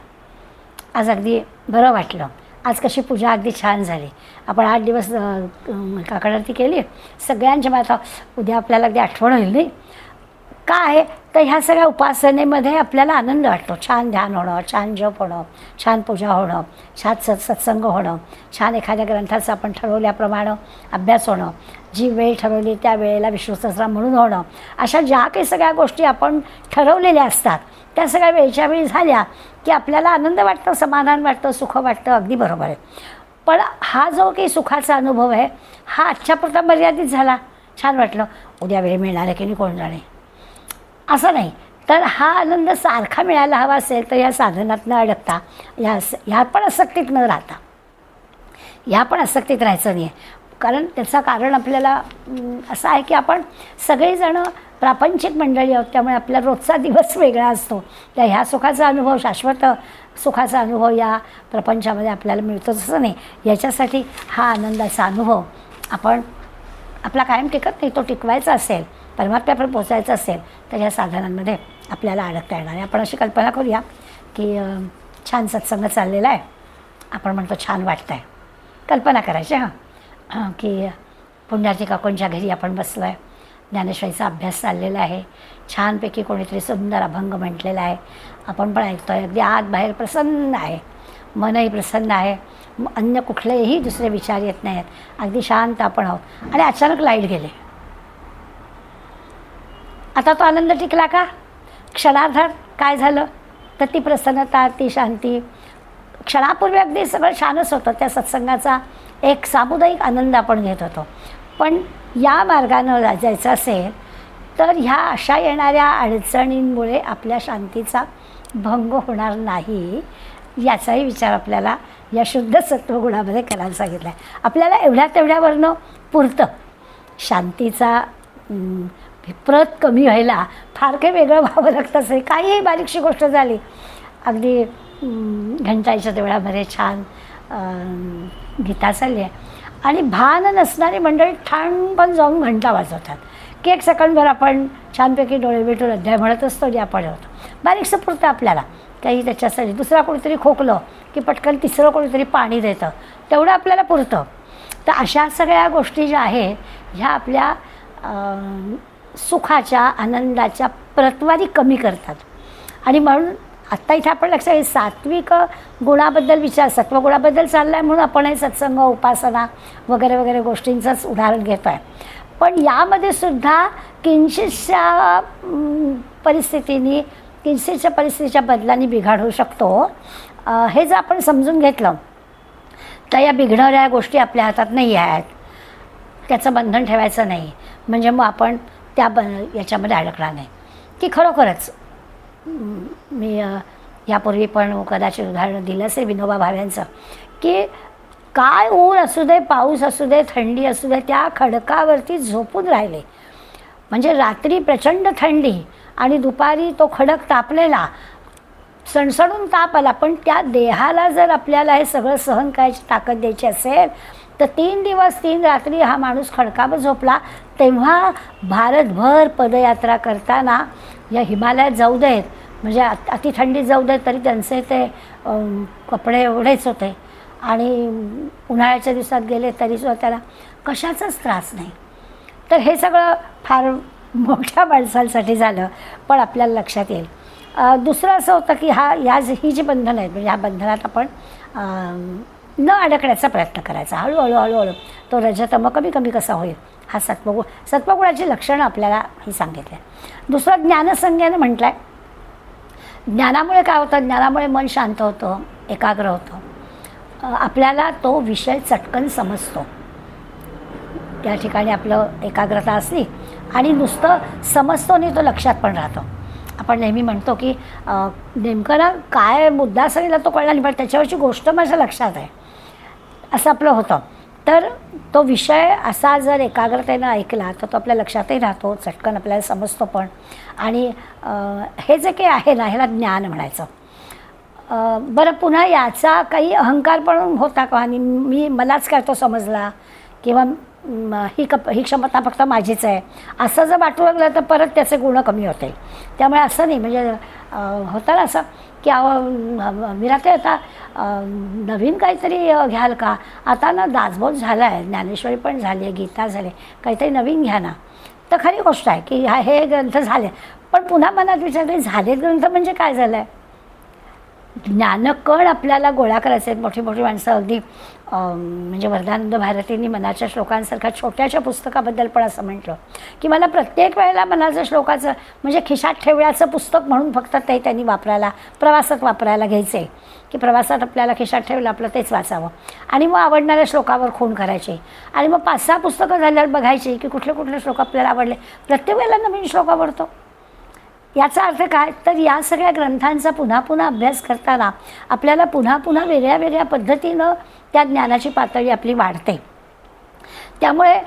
आज अगदी बरं वाटलं, आज कशी पूजा अगदी छान झाली, आपण 8 दिवस काकड आरती केली सगळ्यांच्या, मग आता उद्या आपल्याला अगदी आठवण होईल नाही काय, तर ह्या सगळ्या उपासनेमध्ये आपल्याला आनंद वाटतो. छान ध्यान होणं, छान जप होणं, छान पूजा होणं, छान सत्संग होणं, छान एखाद्या ग्रंथाचं आपण ठरवल्याप्रमाणे अभ्यास होणं, जी वेळ ठरवली त्या वेळेला विष्णू सहस्त्रनाम म्हणून होणं, अशा ज्या काही सगळ्या गोष्टी आपण ठरवलेल्या असतात त्या सगळ्या वेळच्या वेळी झाल्या की आपल्याला आनंद वाटतं, समाधान वाटतं, सुख वाटतं. अगदी बरोबर आहे. पण हा जो काही सुखाचा अनुभव आहे हा आजच्यापुरता मर्यादित झाला, छान वाटलं, उद्या वेळ मिळणार आहे की नाही कोण जाणे, असं नाही. तर हा आनंद सारखा मिळायला हवा असेल तर या साधनात न अडकता, ह्यात पण आसक्तीत न राहता, ह्या पण आसक्तीत राहायचं नाही आहे. कारण त्याचं कारण आपल्याला असं आहे की आपण सगळेजणं प्रापंचिक मंडळी आहोत, त्यामुळे आपला रोजचा दिवस वेगळा असतो. त्या ह्या सुखाचा अनुभव, शाश्वत सुखाचा अनुभव या प्रपंचामध्ये आपल्याला मिळतो असं नाही. याच्यासाठी हा आनंदाचा अनुभव आपण आपला कायम टिकत नाही, तो टिकवायचा असेल, परमात्म्यापर्यंत पोचायचं असेल तर या साधनांमध्ये आपल्याला अडकता येणार आहे. आपण अशी कल्पना करूया की छान सत्संग चाललेला आहे, आपण म्हणतो छान वाटतं आहे, कल्पना करायची की पुण्यार्थी काकूंच्या घरी आपण बसलो आहे, ज्ञानेश्वरीचा अभ्यास चाललेला आहे, छानपैकी कोणीतरी सुंदर अभंग म्हटलेला आहे, आपण पण ऐकतो आहे, अगदी आत बाहेर प्रसन्न आहे, मनही प्रसन्न आहे, अन्य कुठलेही दुसरे विचार येत नाही आहेत, अगदी शांत आपण आहोत. आणि अचानक लाईट गेले. आता तो आनंद टिकला का? क्षणार्धात काय झालं तर ती प्रसन्नता, ती शांती, क्षणापूर्वी अगदी सगळं छानच होतं. त्या सत्संगाचा एक सामुदायिक आनंद आपण घेत होतो. पण या मार्गानं जायचं असेल तर ह्या अशा येणाऱ्या अडचणींमुळे आपल्या शांतीचा भंग होणार नाही, याचाही विचार आपल्याला या शुद्ध सत्वगुणामध्ये करायला सांगितला आहे. आपल्याला एवढ्या तेवढ्यावरनं पुरतं. शांतीचा प्रत कमी व्हायला फार काही वेगळं व्हावं लागतं असेल, काहीही बारीकशी गोष्ट झाली, अगदी घंटाईच्या देवळामध्ये छान गीता चालली आहे आणि भान नसणारी मंडळी ठाण पण जाऊन घंटा वाजवतात की एक सेकंडभर आपण छानपैकी डोळे भेटून अध्याय म्हणत असतो, जे आपण होतो बारीकसं पुरतं आपल्याला काही. त्याच्यासाठी दुसरा कोणीतरी खोकलं की पटकन तिसरं कोणीतरी पाणी देतं, तेवढं आपल्याला पुरतं. तर अशा सगळ्या गोष्टी ज्या आहेत ह्या आपल्या सुखाच्या, आनंदाच्या प्रतवारी कमी करतात. आणि म्हणून आत्ता इथे आपण लक्षात सात्विक गुणाबद्दल विचार, सत्वगुणाबद्दल चालला आहे म्हणून आपण हे सत्संग, उपासना वगैरे वगैरे गोष्टींचंच उदाहरण घेतो आहे. पण यामध्ये सुद्धा किंचितशा परिस्थितीने किंचितच्या परिस्थितीच्या बदलाने बिघाड होऊ शकतो. हे जर आपण समजून घेतलं तर या बिघडणाऱ्या गोष्टी आपल्या हातात नाही आहेत, त्याचं बंधन ठेवायचं नाही, म्हणजे मग आपण याच्यामध्ये अडकणार नाही. की खरोखरच मी यापूर्वी पण कदाचित उदाहरण दिलं असेल विनोबा भाव्यांचं, की काय ऊन असू दे, पाऊस असू दे, थंडी असू दे, त्या खडकावरती झोपून राहिले. म्हणजे रात्री प्रचंड थंडी आणि दुपारी तो खडक तापलेला, सणसणून ताप आला, पण त्या देहाला जर आपल्याला हे सगळं सहन करायची ताकद द्यायची असेल तर 3 दिवस 3 रात्री हा माणूस खडकावर झोपला. तेव्हा भारतभर पदयात्रा करताना या हिमालयात जाऊ देत, म्हणजे अति थंडीत जाऊ देत, तरी त्यांचे ते कपडे एवढेच होते आणि उन्हाळ्याच्या दिवसात गेले तरीसुद्धा त्याला कशाचाच त्रास नाही. तर हे सगळं फार मोठ्या माणसांसाठी झालं, पण आपल्याला लक्षात येईल. दुसरं असं होतं की ही जी बंधनं आहेत, म्हणजे ह्या बंधनात आपण न अडकण्याचा प्रयत्न करायचा. हळूहळू तो रजतम कमी कमी कसा होईल, हा सत्वगुणाची लक्षणं आपल्याला ही सांगितली. दुसरं ज्ञानसंज्ञानं म्हटलं आहे. ज्ञानामुळे काय होतं, ज्ञानामुळे मन शांत होतं, एकाग्र होतं, आपल्याला तो विषय चटकन समजतो. त्या ठिकाणी आपलं एकाग्रता असली आणि नुसतं समजतो नाही, तो लक्षात पण राहतो. आपण नेहमी म्हणतो की नेमकं ना काय मुद्दा सांगितला तो कळला नाही, पण त्याच्यावरची गोष्ट माझ्या लक्षात आहे, असं आपलं होतं. तर तो विषय असा जर एकाग्रतेनं ऐकला तर तो आपल्या लक्षातही राहतो, चटकन आपल्याला समजतो पण. आणि हे जे काही आहे ना, ह्याला ज्ञान म्हणायचं. बरं, पुन्हा याचा काही अहंकार पण होता का, आणि मलाच काय तो समजला, किंवा ही क्षमता फक्त माझीच आहे, असं जर वाटू लागलं तर परत त्याचे गुण कमी होते. त्यामुळे असं नाही, म्हणजे होतं ना असं की विराते आता नवीन काहीतरी घ्याल का, आता ना दासबोध झाला आहे, ज्ञानेश्वरी पण झाली आहे, गीता झाली, काहीतरी नवीन घ्या ना. तर खरी गोष्ट आहे की हे ग्रंथ झाले, पण पुन्हा मनात विचारले झाले ग्रंथ म्हणजे काय झालं आहे. ज्ञानकण आपल्याला गोळा करायचे आहेत. मोठी मोठी माणसं अगदी म्हणजे वरदानंद भारतींनी मनाच्या श्लोकांसारख्या छोट्याशा पुस्तकाबद्दल पण असं म्हटलं की मला प्रत्येक वेळेला मनाच्या श्लोकाचं म्हणजे खिशात ठेवण्याचं पुस्तक म्हणून फक्त ते त्यांनी प्रवासात वापरायला घ्यायचे, की प्रवासात आपल्याला खिशात ठेवलं आपलं तेच वाचावं, आणि मग आवडणाऱ्या श्लोकावर खूण करायचे, आणि मग 5-6 पुस्तकं झाल्यावर बघायची की कुठले कुठले श्लोक आपल्याला आवडले. प्रत्येक वेळेला नवीन श्लोक आवडतो. याचा अर्थ काय, तर या सगळ्या ग्रंथांचा पुन्हा पुन्हा अभ्यास करताना आपल्याला पुन्हा पुन्हा वेगळ्या वेगळ्या पद्धतीनं त्या ज्ञानाची पातळी आपली वाढते. त्यामुळे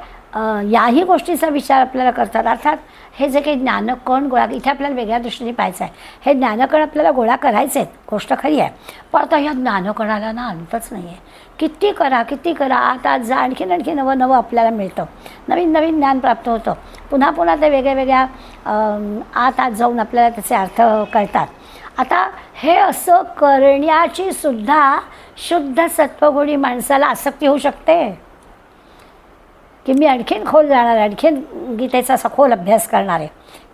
याही गोष्टीचा विचार आपल्याला करतात. अर्थात हे जे काही ज्ञानकण गोळा, इथे आपल्याला वेगळ्या दृष्टीने पाहायचं आहे. हे ज्ञानकण आपल्याला गोळा करायचे आहेत, गोष्ट खरी आहे, पण आता या ज्ञानकणाला ना अंतच नाही आहे. किती करा आता जा, आणखी नवं आपल्याला मिळतं, नवीन ज्ञान प्राप्त होतं. पुन्हा पुन्हा ते वेगळ्या आत जाऊन आपल्याला त्याचे अर्थ कळतात. आता हे असं करण्याची सुद्धा शुद्ध सत्वगुणी माणसाला आसक्ती होऊ शकते की मी आणखीन खोल जाणार आहे, आणखीन गीतेचा सखोल अभ्यास करणार आहे,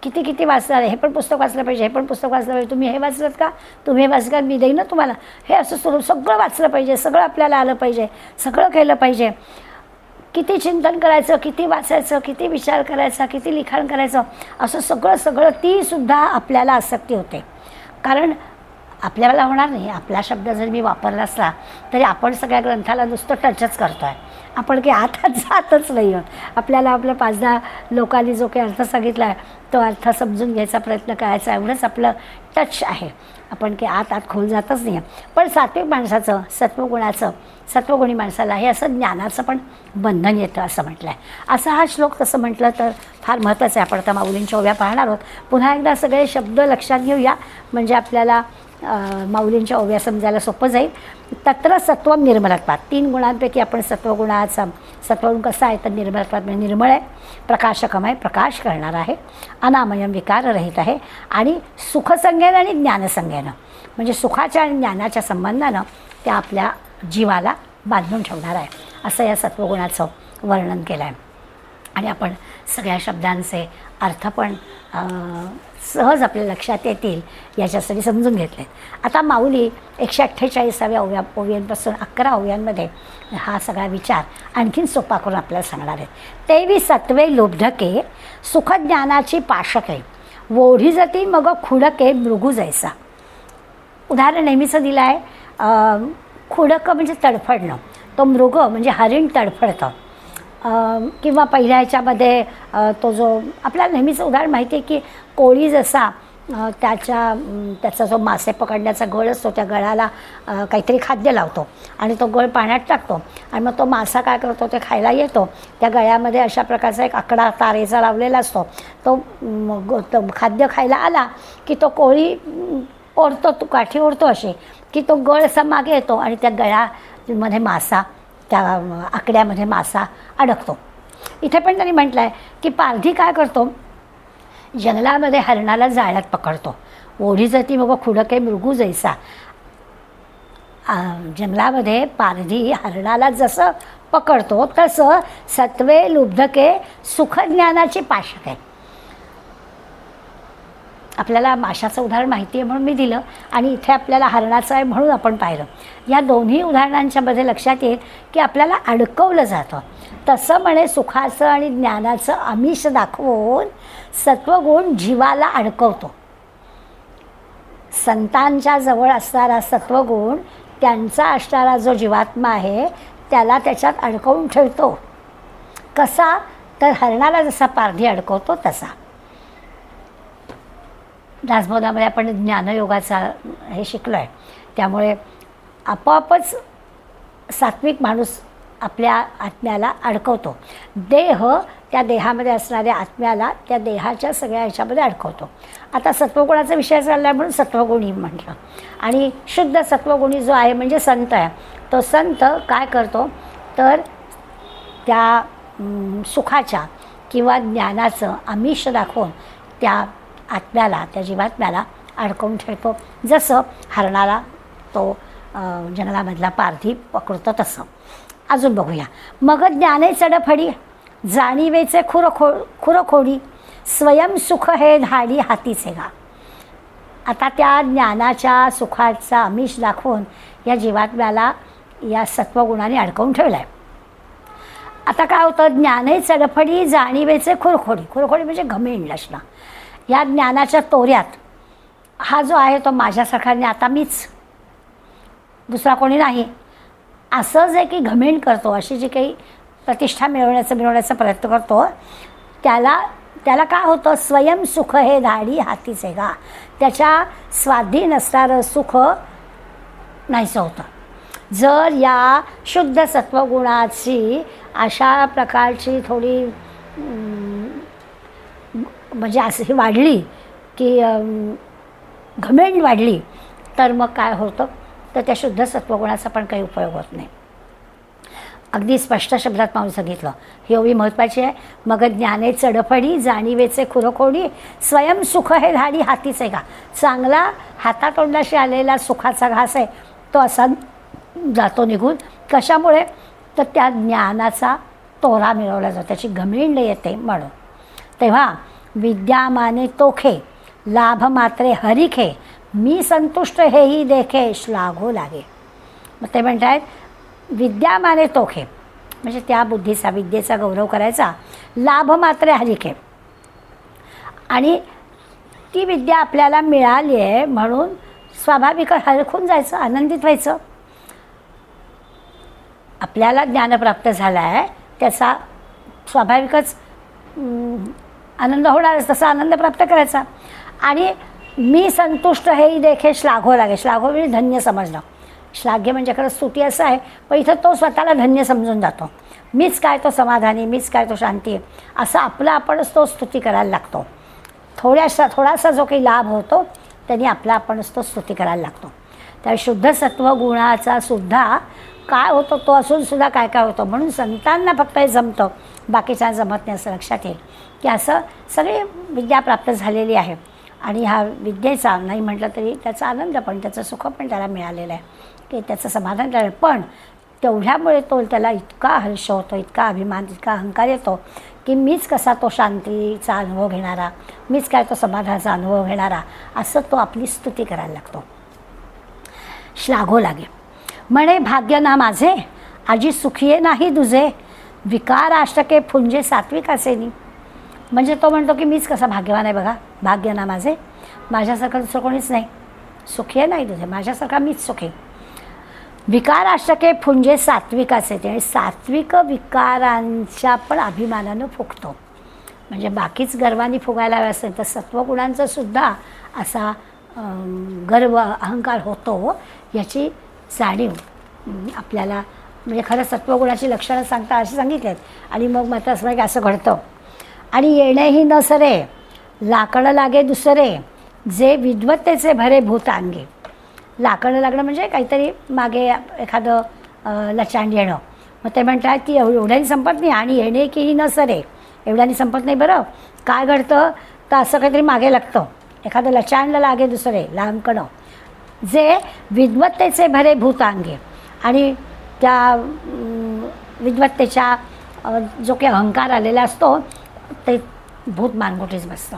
किती वाचणार आहे, हे पण पुस्तक वाचलं पाहिजे, हे पण पुस्तक वाचलं पाहिजे, तुम्ही हे वाचलं का, तुम्ही हे वाचलं का, मी देईन ना तुम्हाला, हे असं सगळं वाचलं पाहिजे, सगळं आपल्याला आलं पाहिजे, सगळं केलं पाहिजे. किती चिंतन करायचं, किती वाचायचं, किती विचार करायचा, किती लिखाण करायचं, असं सगळं तीसुद्धा आपल्याला आसक्ती होते. कारण आपल्याला होणार नाही, आपला शब्द जर मी वापरला असला तरी आपण सगळ्या ग्रंथाला नुसतं टचच करतो आहे, आपण काही आता जातच नाही आहोत. आपल्याला आपल्या 5-10 लोकांनी जो काही अर्थ सांगितला आहे तो अर्थ समजून घ्यायचा प्रयत्न करायचा, एवढंच आपलं टच आहे. आपण काही आत खोल जातच नाही. पण सात्विक माणसाचं, सत्वगुणी माणसाला हे असं ज्ञानाचं पण बंधन येतं असं म्हटलं आहे. असा हा श्लोक तसं म्हटलं तर फार महत्त्वाचं आहे. आपण आता माऊलींच्या ओव्या पाहणार आहोत. पुन्हा एकदा सगळे शब्द लक्षात घेऊया, म्हणजे आपल्याला माऊलींच्या ओव्या समजायला सोपं जाईल. तत्र सत्वम निर्मलत्वात, 3 गुणांपैकी आपण सत्वगुण कसा आहे तर निर्मलत्वात म्हणजे निर्मळ आहे, प्रकाशकमय, प्रकाश करणार आहे, अनामयम विकाररहित आहे, आणि सुखसंज्ञेनं आणि ज्ञानसंज्ञेनं म्हणजे सुखाच्या आणि ज्ञानाच्या संबंधानं त्या आपल्या जीवाला बांधून ठेवणार आहे, असं या सत्वगुणाचं वर्णन केलं आहे. आणि आपण सगळ्या शब्दांचे अर्थ पण सहज आपल्या लक्षात येतील याच्यासाठी समजून घेतले. आता माऊली 148व्या ओव्यांपासून 11 ओव्यांमध्ये हा सगळा विचार आणखीन सोपा करून आपल्याला सांगणार आहेत. तेवी सत्वे लुब्धके सुखज्ञानाची पाशके ओढी जती मग खुडके मृगू जैसा. उदाहरण नेहमीचं दिलं आहे. खुडकं म्हणजे तडफडणं, तो मृग म्हणजे हरिण तडफडतं. किंवा पहिल्या ह्याच्यामध्ये तो जो आपल्याला नेहमीचं उदाहरण माहिती आहे की कोळी जसा त्याचा जो मासे पकडण्याचा गळ असतो त्या गळाला काहीतरी खाद्य लावतो आणि तो गळ पाण्यात टाकतो आणि मग तो मासा काय करतो ते खायला येतो. त्या गळ्यामध्ये अशा प्रकारचा एक आकडा तारेचा लावलेला असतो. तो खाद्य खायला आला की तो कोळी ओढतो, तो काठी ओढतो अशी की तो गळ असा मागे येतो आणि त्या गळ्यामध्ये मासा, त्या आकड्यामध्ये मासा अडकतो. इथे पण त्यांनी म्हटलं आहे की पारधी काय करतो, जंगलामध्ये हरणाला जाळ्यात पकडतो. ओढी जती मग खुडके मृगू जैसा. जंगलामध्ये पारधी हरणाला जसं पकडतो तसं सत्वे लुब्धके सुखज्ञानाची पाशक आहे. आपल्याला माशाचं उदाहरण माहिती आहे म्हणून मी दिलं आणि इथे आपल्याला हरणाचं आहे म्हणून आपण पाहिलं. या दोन्ही उदाहरणांच्यामध्ये लक्षात येईल की आपल्याला अडकवलं जातं. तसं म्हणे सुखाचं आणि ज्ञानाचं आमिष दाखवून सत्वगुण जीवाला अडकवतो. संतांच्या जवळ असणारा सत्वगुण त्यांचा असणारा जो जीवात्मा आहे त्याला त्याच्यात अडकवून ठेवतो. कसा, तर हरणाला जसा पारधी अडकवतो तसा. दासबोधामध्ये आपण ज्ञानयोगाचा हे शिकलो आहे, त्यामुळे आपोआपच सात्विक माणूस आपल्या आत्म्याला अडकवतो. देह त्या देहामध्ये असणाऱ्या आत्म्याला त्या देहाच्या सगळ्या ह्याच्यामध्ये अडकवतो. आता सत्वगुणाचा विषय चालला आहे म्हणून सत्वगुणी म्हटलं. आणि शुद्ध सत्वगुणी जो आहे म्हणजे संत आहे, तो संत काय करतो तर त्या सुखाच्या किंवा ज्ञानाचं आमिष दाखवून त्या आत्म्याला, त्या जीवात्म्याला अडकवून ठेवतो. जसं हरणाला तो जंगलामधला पारधी पकडतो तसं. अजून बघूया. मग ज्ञाने चढफडी जाणीवेचे खुरखोडी स्वयं सुख हे धाडी हातीचे गा. आता त्या ज्ञानाच्या सुखाचा आमिष दाखवून या जीवात्म्याला या सत्वगुणाने अडकवून ठेवलं आहे. आता काय होतं, ज्ञाने चढफडी जाणीवेचे खुरखोडी. खुरखोडी म्हणजे घमेंड असणं. या ज्ञानाच्या तोऱ्यात हा जो आहे तो माझ्यासारखा नाही, आता मीच, दुसरा कोणी नाही, असं जे की घमेंड करतो, अशी जी काही प्रतिष्ठा मिळवण्याचा प्रयत्न करतो, त्याला काय होतं, स्वयं सुख हे धाडी हातीचे गा. त्याच्या स्वाधीन असणारं सुख नाहीसं होतं. जर या शुद्ध सत्वगुणाची अशा प्रकारची थोडी म्हणजे अशी वाढली की घमेंड वाढली तर मग काय होतं, तर त्या शुद्ध सत्वगुणाचा पण काही उपयोग होत नाही. अगदी स्पष्ट शब्दात माऊली सांगितलं, ही एवढी महत्त्वाची आहे. मग ज्ञाने चढफडी जाणीवेचे खुरखोडी स्वयं सुख हे धाडी हातीचे का. चांगला हातातोंडाशी आलेला सुखाचा घास आहे तो असा जातो निघून. कशामुळे, तर त्या ज्ञानाचा तोरा मिळवला जातो, त्याची घमेंड येते म्हणून. तेव्हा विद्यामाने तोखे लाभ मात्रे हरिखे मी संतुष्ट हेही देखे श्लाघो लागे. मग ते म्हणतात विद्यामाने तोखे म्हणजे त्या बुद्धीचा, विद्येचा गौरव करायचा. लाभ मात्रे हरिखे, आणि ती विद्या आपल्याला मिळाली आहे म्हणून स्वाभाविक हरखून जायचं, आनंदित व्हायचं. आपल्याला ज्ञान प्राप्त झालं आहे त्याचा स्वाभाविकच आनंद होणारच, तसा आनंद प्राप्त करायचा. आणि मी संतुष्ट हेही देखे श्लाघो लागे. श्लाघो म्हणजे धन्य समजणं. श्लाघ्य म्हणजे खरं स्तुती असं आहे, पण इथं तो स्वतःला धन्य समजून जातो. मीच काय तो समाधानी, मीच काय तो शांती आहे, असं आपलं आपणच तो स्तुती करायला लागतो. थोडासा जो काही लाभ होतो त्यांनी आपला आपणच तो स्तुती करायला लागतो. त्या शुद्ध सत्वगुणाचा सुद्धा काय होतो तो असून सुद्धा काय काय होतं. म्हणून संतांना फक्त हे जमतं, बाकीच्या जमत नाही, असं लक्षात येईल की असं सगळी विद्या प्राप्त झालेली आहे आणि ह्या विद्येचा नाही म्हटलं तरी त्याचा आनंद पण, त्याचं सुख पण त्याला मिळालेलं आहे, की त्याचं समाधान झालं. पण तेवढ्यामुळे त्याला इतका हर्ष होतो, इतका अभिमान, इतका अहंकार येतो की मीच कसा तो शांतीचा अनुभव घेणारा, मीच काय तो समाधानाचा अनुभव घेणारा, असं तो आपली स्तुती करायला लागतो. श्लाघो लागे म्हणे भाग्य ना माझे आजी सुखिये नाही दुजे विकार अष्टके फुंजे सात्विक असेनी. म्हणजे तो म्हणतो की मीच कसा भाग्यवान आहे बघा, भाग्य ना माझे, माझ्यासारखं दुसरं कोणीच नाही, सुखी आहे नाही तुझे, माझ्यासारखा मीच सुखी. विकाराष्टके फुंजे सात्विकाचे ते, आणि सात्विक विकारांच्या पण अभिमानानं फुगतो. म्हणजे बाकीच गर्वाने फुगायला हवे असेल तर सत्वगुणांचा सुद्धा असा गर्व अहंकार होतो, याची जाणीव आपल्याला, म्हणजे खरं सत्वगुणाची लक्षणं सांगता अशी सांगितली आहेत. आणि मग मात्र असं की असं घडतं. आणि येणेही न सरे लाकडं लागे दुसरे, जे विद्वत्तेचे भरे भूत अंगी. लाकडं लागणं म्हणजे काहीतरी मागे एखादं लचांड येणं. मग ते म्हणतात की एवढ्याने संपत नाही, आणि येणे की न सरे, एवढ्याने संपत नाही. बरं काय घडतं तर असं काहीतरी मागे लागतं, एखादं लचांडला लागे दुसरे लांबकडं, जे विद्वत्तेचे भरे भूतांगे. आणि त्या विद्वत्तेच्या जो काही अहंकार आलेला असतो ते भूत मानगुटीच बसतं,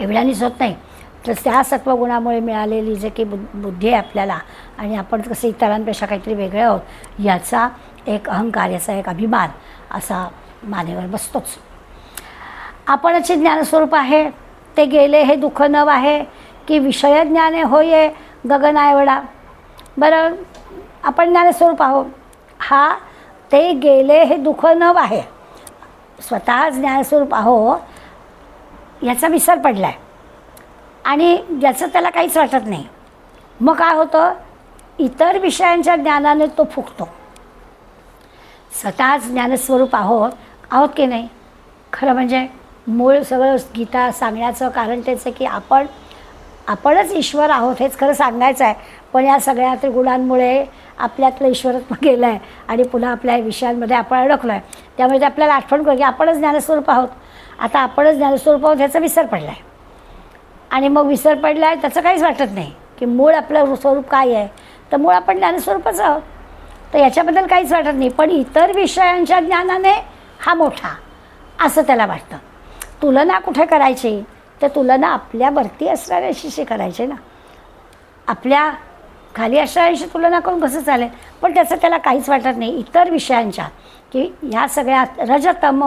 एवढ्यानेच होत नाही. तर त्या सत्वगुणामुळे मिळालेली जे काही बुद्धी आहे आपल्याला, आणि आपण कसं इतरांपेक्षा काहीतरी वेगळे आहोत, याचा एक अहंकार, याचा एक अभिमान असा मानेवर बसतोच. आपणचे ज्ञानस्वरूप आहे, ते गेले हे दुःख नव आहे, की विषय ज्ञाने होये गगना एवढा. बरं आपण ज्ञानस्वरूप आहोत, हा ते गेले हे दुःख नव आहे, स्वतः ज्ञानस्वरूप आहो याचा विसर पडला आहे, आणि ज्याचं त्याला काहीच वाटत नाही. मग काय होतं, इतर विषयांच्या ज्ञानाने तो फुगतो. स्वतःच ज्ञानस्वरूप आहोत की नाही. खरं म्हणजे मूळ सगळं गीता सांगण्याचं कारण तेच आहे की आपणच ईश्वर आहोत हेच खरं सांगायचं आहे. पण या सगळ्या त्रिगुणांमुळे आपल्यातलं ईश्वरत्व गेलं आहे, आणि पुन्हा आपल्या विषयांमध्ये आपण अडकलो आहे. त्यामुळे ते आपल्याला आठवण करू की आपणच ज्ञानस्वरूप आहोत. आता आपणच ज्ञानस्वरूप आहोत ह्याचा विसर पडला आहे, आणि मग विसर पडला आहे त्याचं काहीच वाटत नाही की मूळ आपलं स्वरूप काय आहे, तर मूळ आपण ज्ञानस्वरूपच आहोत, तर याच्याबद्दल काहीच वाटत नाही. पण इतर विषयांच्या ज्ञानाने हा मोठा असं त्याला वाटतं. तुलना कुठे करायची, तर तुलना आपल्यावरती असणाऱ्याशी करायची ना. आपल्या खाली असणाऱ्याशी तुलना करून कसं चालेल, पण त्याचं त्याला काहीच वाटत नाही. इतर विषयांच्या, की ह्या सगळ्या रजतम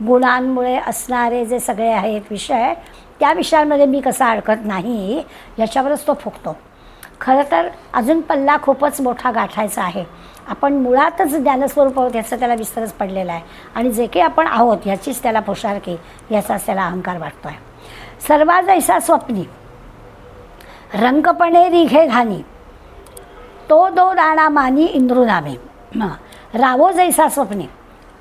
गुणांमुळे असणारे जे सगळे आहेत विषय, त्या विषयांमध्ये मी कसा अडकत नाही याच्यावरच तो फुगतो. खरं तर अजून पल्ला खूपच मोठा गाठायचा आहे. आपण मुळातच ज्ञानस्वरूप आहोत याचा त्याला विसरच पडलेला आहे, आणि जे काही आपण आहोत ह्याचीच त्याला पोशारकी, याचाच त्याला अहंकार वाटतो आहे. सर्वा जैसा स्वप्नी रंगपणे रिघे घानी, तो दो दाणा मानी इंद्रू नामे. रावो जैसा स्वप्नी,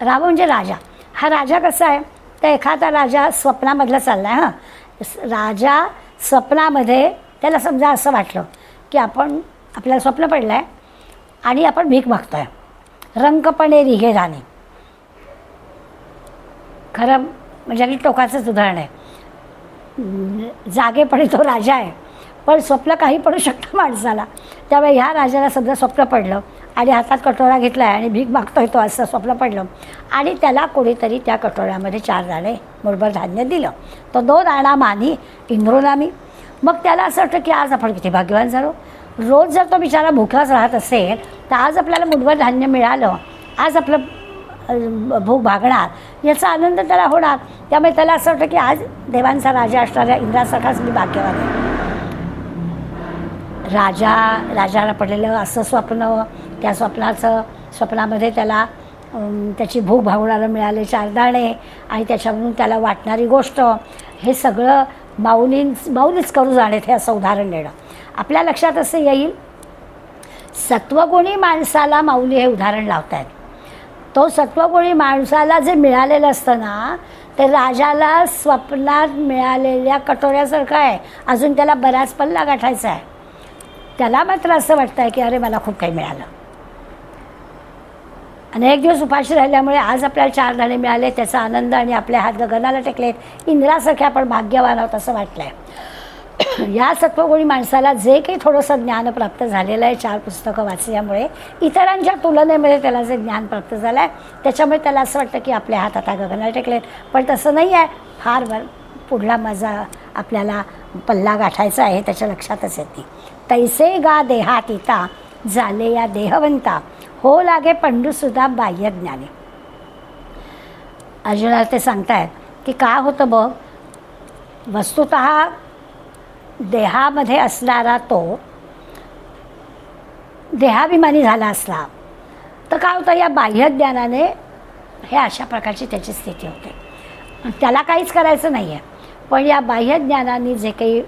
रावो म्हणजे राजा. हा राजा कसा आहे, तर एखादा राजा स्वप्नामधला चालला आहे. राजा स्वप्नामध्ये त्याला समजा असं वाटलं की आपल्याला स्वप्न पडलं आहे आणि आपण भीक मागतो आहे. रंगपणे रिघे घानी, खरं म्हणजे अगदी टोकाचंच उदाहरण आहे. जागेपणे तो राजा आहे, पण स्वप्न काही पडू शकतं माणसाला. त्यामुळे ह्या राजाला समजा स्वप्न पडलं आणि हातात कटोरा घेतला आहे आणि भीक मागतोय तो, असं स्वप्न पडलं, आणि त्याला कोणीतरी त्या कटोऱ्यामध्ये 4 दाणे मुठभर धान्य दिलं. तो 2 दाणा मानी इंद्रोनामी. मग त्याला असं वाटतं की आज आपण किती भाग्यवान झालो. रोज जर तो बिचारा भुकाच राहत असेल तर आज आपल्याला मुठभर धान्य मिळालं, आज आपलं भूक भागणार, याचा आनंद त्याला होणार. त्यामुळे त्याला असं वाटतं की आज देवांचा राजा असणाऱ्या इंद्रासारखाच मी भाग्यवान आहे. राजाला पडलेलं असं स्वप्न, त्या स्वप्नामध्ये त्याला त्याची भूक भागवणारं मिळाले 4 दाणे, आणि त्याच्यावरून त्याला वाटणारी गोष्ट, हे सगळं माऊलीच करू जाणे, हे असं उदाहरण देणं. आपल्या लक्षात असं येईल, सत्वगुणी माणसाला माऊली हे उदाहरण लावत आहेत. तो सत्वगुणी माणसाला जे मिळालेलं असतं ना, ते राजाला स्वप्नात मिळालेल्या कटोऱ्यासारखं आहे. अजून त्याला बराच पल्ला गाठायचा आहे. त्याला मात्र असं वाटतं आहे की अरे मला खूप काही मिळालं. अनेक दिवस उपाशी राहिल्यामुळे आज आपल्याला 4 दाणे मिळाले, त्याचा आनंद, आणि आपले हात गगनाला टेकलेत, इंद्रासारखे आपण भाग्यवान आहोत असं वाटलं आहे. या सत्वगुणी माणसाला जे काही थोडंसं ज्ञान प्राप्त झालेलं आहे 4 पुस्तकं वाचल्यामुळे, इतरांच्या तुलनेमध्ये त्याला जे ज्ञान प्राप्त झालं आहे त्याच्यामुळे त्याला असं वाटतं की आपले हात आता गगनाला टेकलेत. पण तसं नाही आहे. फार पुढला माझा आपल्याला पल्ला गाठायचा आहे, त्याच्या लक्षातच येते. तैसे गा देहातीता झाले या देहवंता, हो लागे पंडूसुद्धा बाह्य ज्ञाने. अर्जुनाला ते सांगतायत की काय होतं बघ, वस्तुतः देहामध्ये असणारा तो देहाभिमानी झाला असला तर काय होतं, या बाह्य ज्ञानाने हे अशा प्रकारची त्याची स्थिती होते. त्याला काहीच करायचं नाही आहे, पण या बाह्य ज्ञानाने जे काही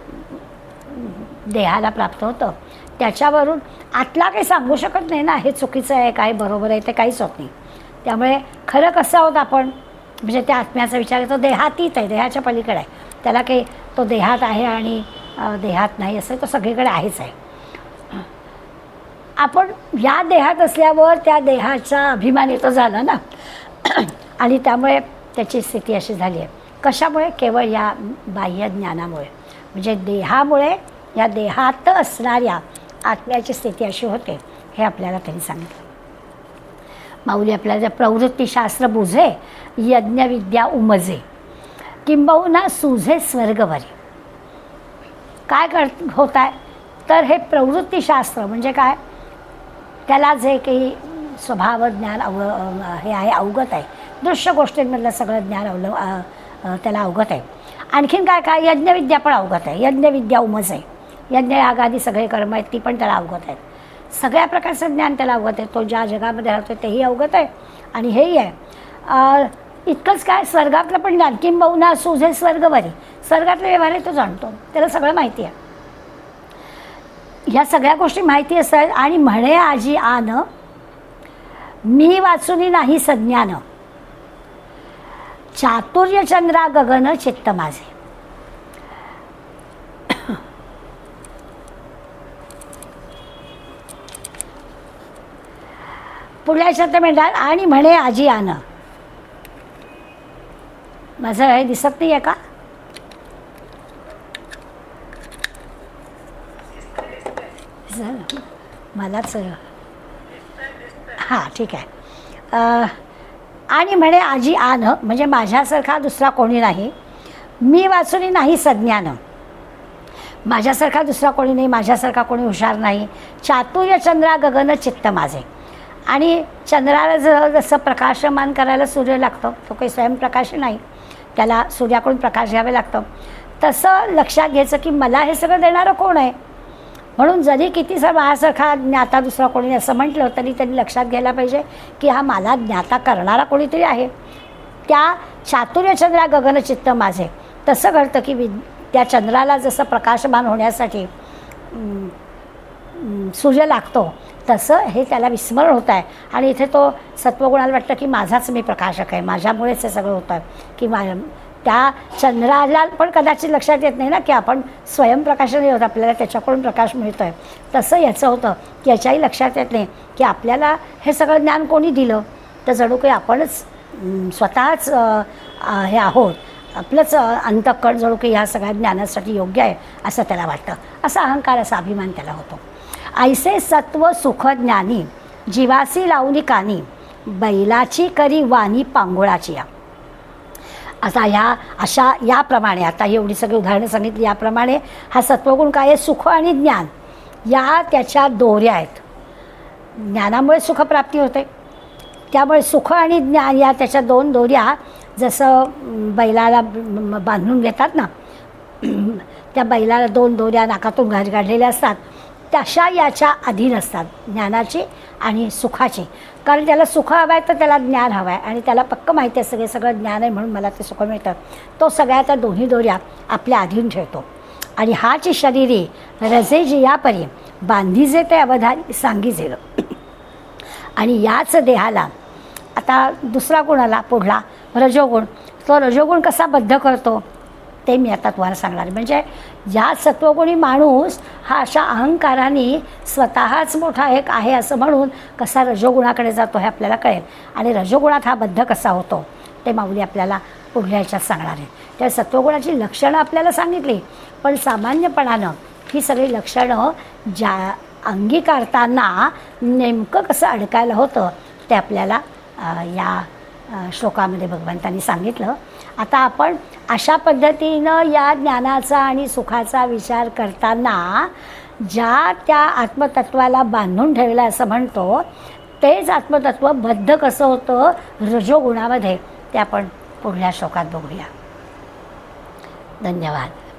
देहाला प्राप्त होतं त्याच्यावरून आतला काही सांगू शकत नाही ना, हे चुकीचं आहे काय बरोबर आहे ते काहीच होत नाही. त्यामुळे खरं कसं आहोत आपण, म्हणजे त्या आत्म्याचा विचार तो देहातीत आहे, देहाच्या पलीकडे आहे. त्याला काही तो देहात आहे आणि देहात नाही असं, तो सगळीकडे आहेच आहे. आपण या देहात असल्यावर त्या देहाचा अभिमान येतो झाला ना आणि त्यामुळे त्याची स्थिती अशी झाली आहे. कशामुळे? केवळ या बाह्य ज्ञानामुळे. म्हणजे देहामुळे या देहात असणाऱ्या आत्म्याची स्थिती अशी होते, हे आपल्याला त्यांनी सांगितलं. माऊली आपल्याला प्रवृत्तीशास्त्र बुझे यज्ञविद्या उमजे किंबहुना सुझे स्वर्गवरी. काय होत आहे तर हे प्रवृत्तीशास्त्र म्हणजे काय, त्याला जे काही स्वभाव ज्ञान हे आहे अवगत आहे, दृश्य गोष्टींमधलं सगळं ज्ञान त्याला अवगत आहे. आणखीन काय काय, यज्ञविद्या पण अवगत आहे, यज्ञविद्या उमज आहे, यज्ञ यागादी सगळे कर्म आहेत ती पण त्याला अवगत आहेत. सगळ्या प्रकारचं ज्ञान त्याला अवगत आहे. तो ज्या जगामध्ये राहतो तेही अवगत आहे आणि हेही आहे. इतकंच काय, स्वर्गातलं पण ज्ञान किंबहुना सुझे स्वर्गवरी, स्वर्गातले व्यवहार आहे तो जाणतो, त्याला सगळं माहिती आहे. ह्या सगळ्या गोष्टी माहिती असतात. आणि म्हणे आजी आन मी वाचुनी नाही सज्ञान चातुर्यचंद्रा गगन चित्त माझे. पुढल्या शब्द म्हणतात आणि म्हणे आजी आन. माझं हे दिसत नाही आहे का? मलाच हां ठीक आहे. आणि म्हणे आजी आन म्हणजे माझ्यासारखा दुसरा कोणी नाही, मी वाचुनी नाही सज्ञान, माझ्यासारखा दुसरा कोणी नाही, माझ्यासारखा कोणी हुशार नाही. चातुर्य चंद्रा गगन चित्त माझे. आणि चंद्राला जसं प्रकाशमान करायला सूर्य लागतं, तो काही स्वयंप्रकाश नाही, त्याला सूर्याकडून प्रकाश घ्यावे लागतं. तसं लक्षात घ्यायचं की मला हे सगळं देणारं कोण आहे. म्हणून जरी किती माझ्यासारखा ज्ञाता दुसरा कोणी असं म्हटलं तरी त्यांनी लक्षात घ्यायला पाहिजे की हा मला ज्ञाता करणारा कोणीतरी आहे. त्या चातुर्यचंद्रा गगनचित्त माझे. तसं घडतं की त्या चंद्राला जसं प्रकाशमान होण्यासाठी सूर्य लागतो तसं हे त्याला विस्मरण होत आहे. आणि इथे तो सत्वगुणाला वाटतं की माझाच मी प्रकाशक आहे, माझ्यामुळेच हे सगळं होतं आहे. की त्या चंद्राला पण कदाचित लक्षात येत नाही ना की आपण स्वयंप्रकाश नाही होत, आपल्याला त्याच्याकडून प्रकाश मिळतो आहे. तसं याचं होतं की याच्याही लक्षात येत नाही की आपल्याला हे सगळं ज्ञान कोणी दिलं, तर जणू काही आपणच स्वतःच हे आहोत, आपलंच अंतःकरण जणू काही ह्या सगळ्या ज्ञानासाठी योग्य आहे असं त्याला वाटतं. असा अहंकार, असा अभिमान त्याला होतो. ऐसे सत्व सुख ज्ञानी जीवासी लावणी कानी बैलाची करी वाणी पांगुळाची या. आता अशा याप्रमाणे आता एवढी सगळी उदाहरणं सांगितली याप्रमाणे हा सत्वगुण काय आहे, सुख आणि ज्ञान या त्याच्या दोऱ्या आहेत. ज्ञानामुळे सुखप्राप्ती होते, त्यामुळे सुख आणि ज्ञान या त्याच्या दोन दोऱ्या जसं बैलाला बांधून घेतात ना, त्या बैलाला दोन दोऱ्या नाकातून काढलेल्या असतात, तशा याच्या अधीन असतात ज्ञानाची आणि सुखाची. कारण त्याला सुख हवं आहे तर त्याला ज्ञान हवं आहे आणि त्याला पक्क माहिती आहे सगळं ज्ञान आहे म्हणून मला ते सुख मिळतं. तो सगळ्या त्या दोन्ही दोऱ्या आपल्या अधीन ठेवतो. आणि हाची शरीरी रजे जी यापरी बांधीजे ते अवधानी सांगीजे. आणि याच देहाला आता दुसरा गुण आला पुढला रजोगुण. तो रजोगुण कसा बद्ध करतो ते मी आता तुम्हाला सांगणार. म्हणजे या सत्वगुणी माणूस हा अशा अहंकाराने स्वतःच मोठा एक आहे असं म्हणून कसा रजोगुणाकडे जातो हे आपल्याला कळेल. आणि रजोगुणात हा बद्ध कसा होतो ते माऊली आपल्याला पुढल्या ह्याच्यात सांगणार आहे. त्या सत्वगुणाची लक्षणं आपल्याला सांगितली, पण सामान्यपणानं ही सगळी लक्षणं ज्या अंगीकारताना नेमकं कसं अडकायला होतं ते आपल्याला या श्लोकामध्ये भगवंतांनी सांगितलं. आता आपण अशा पद्धतीनं या ज्ञानाचा आणि सुखाचा विचार करताना ज्या त्या आत्मतत्वाला बांधून ठेवलं असं म्हणतो तेच आत्मतत्व बद्ध कसं होतं रजोगुणामध्ये ते आपण पुढल्या श्लोकात बघूया. धन्यवाद.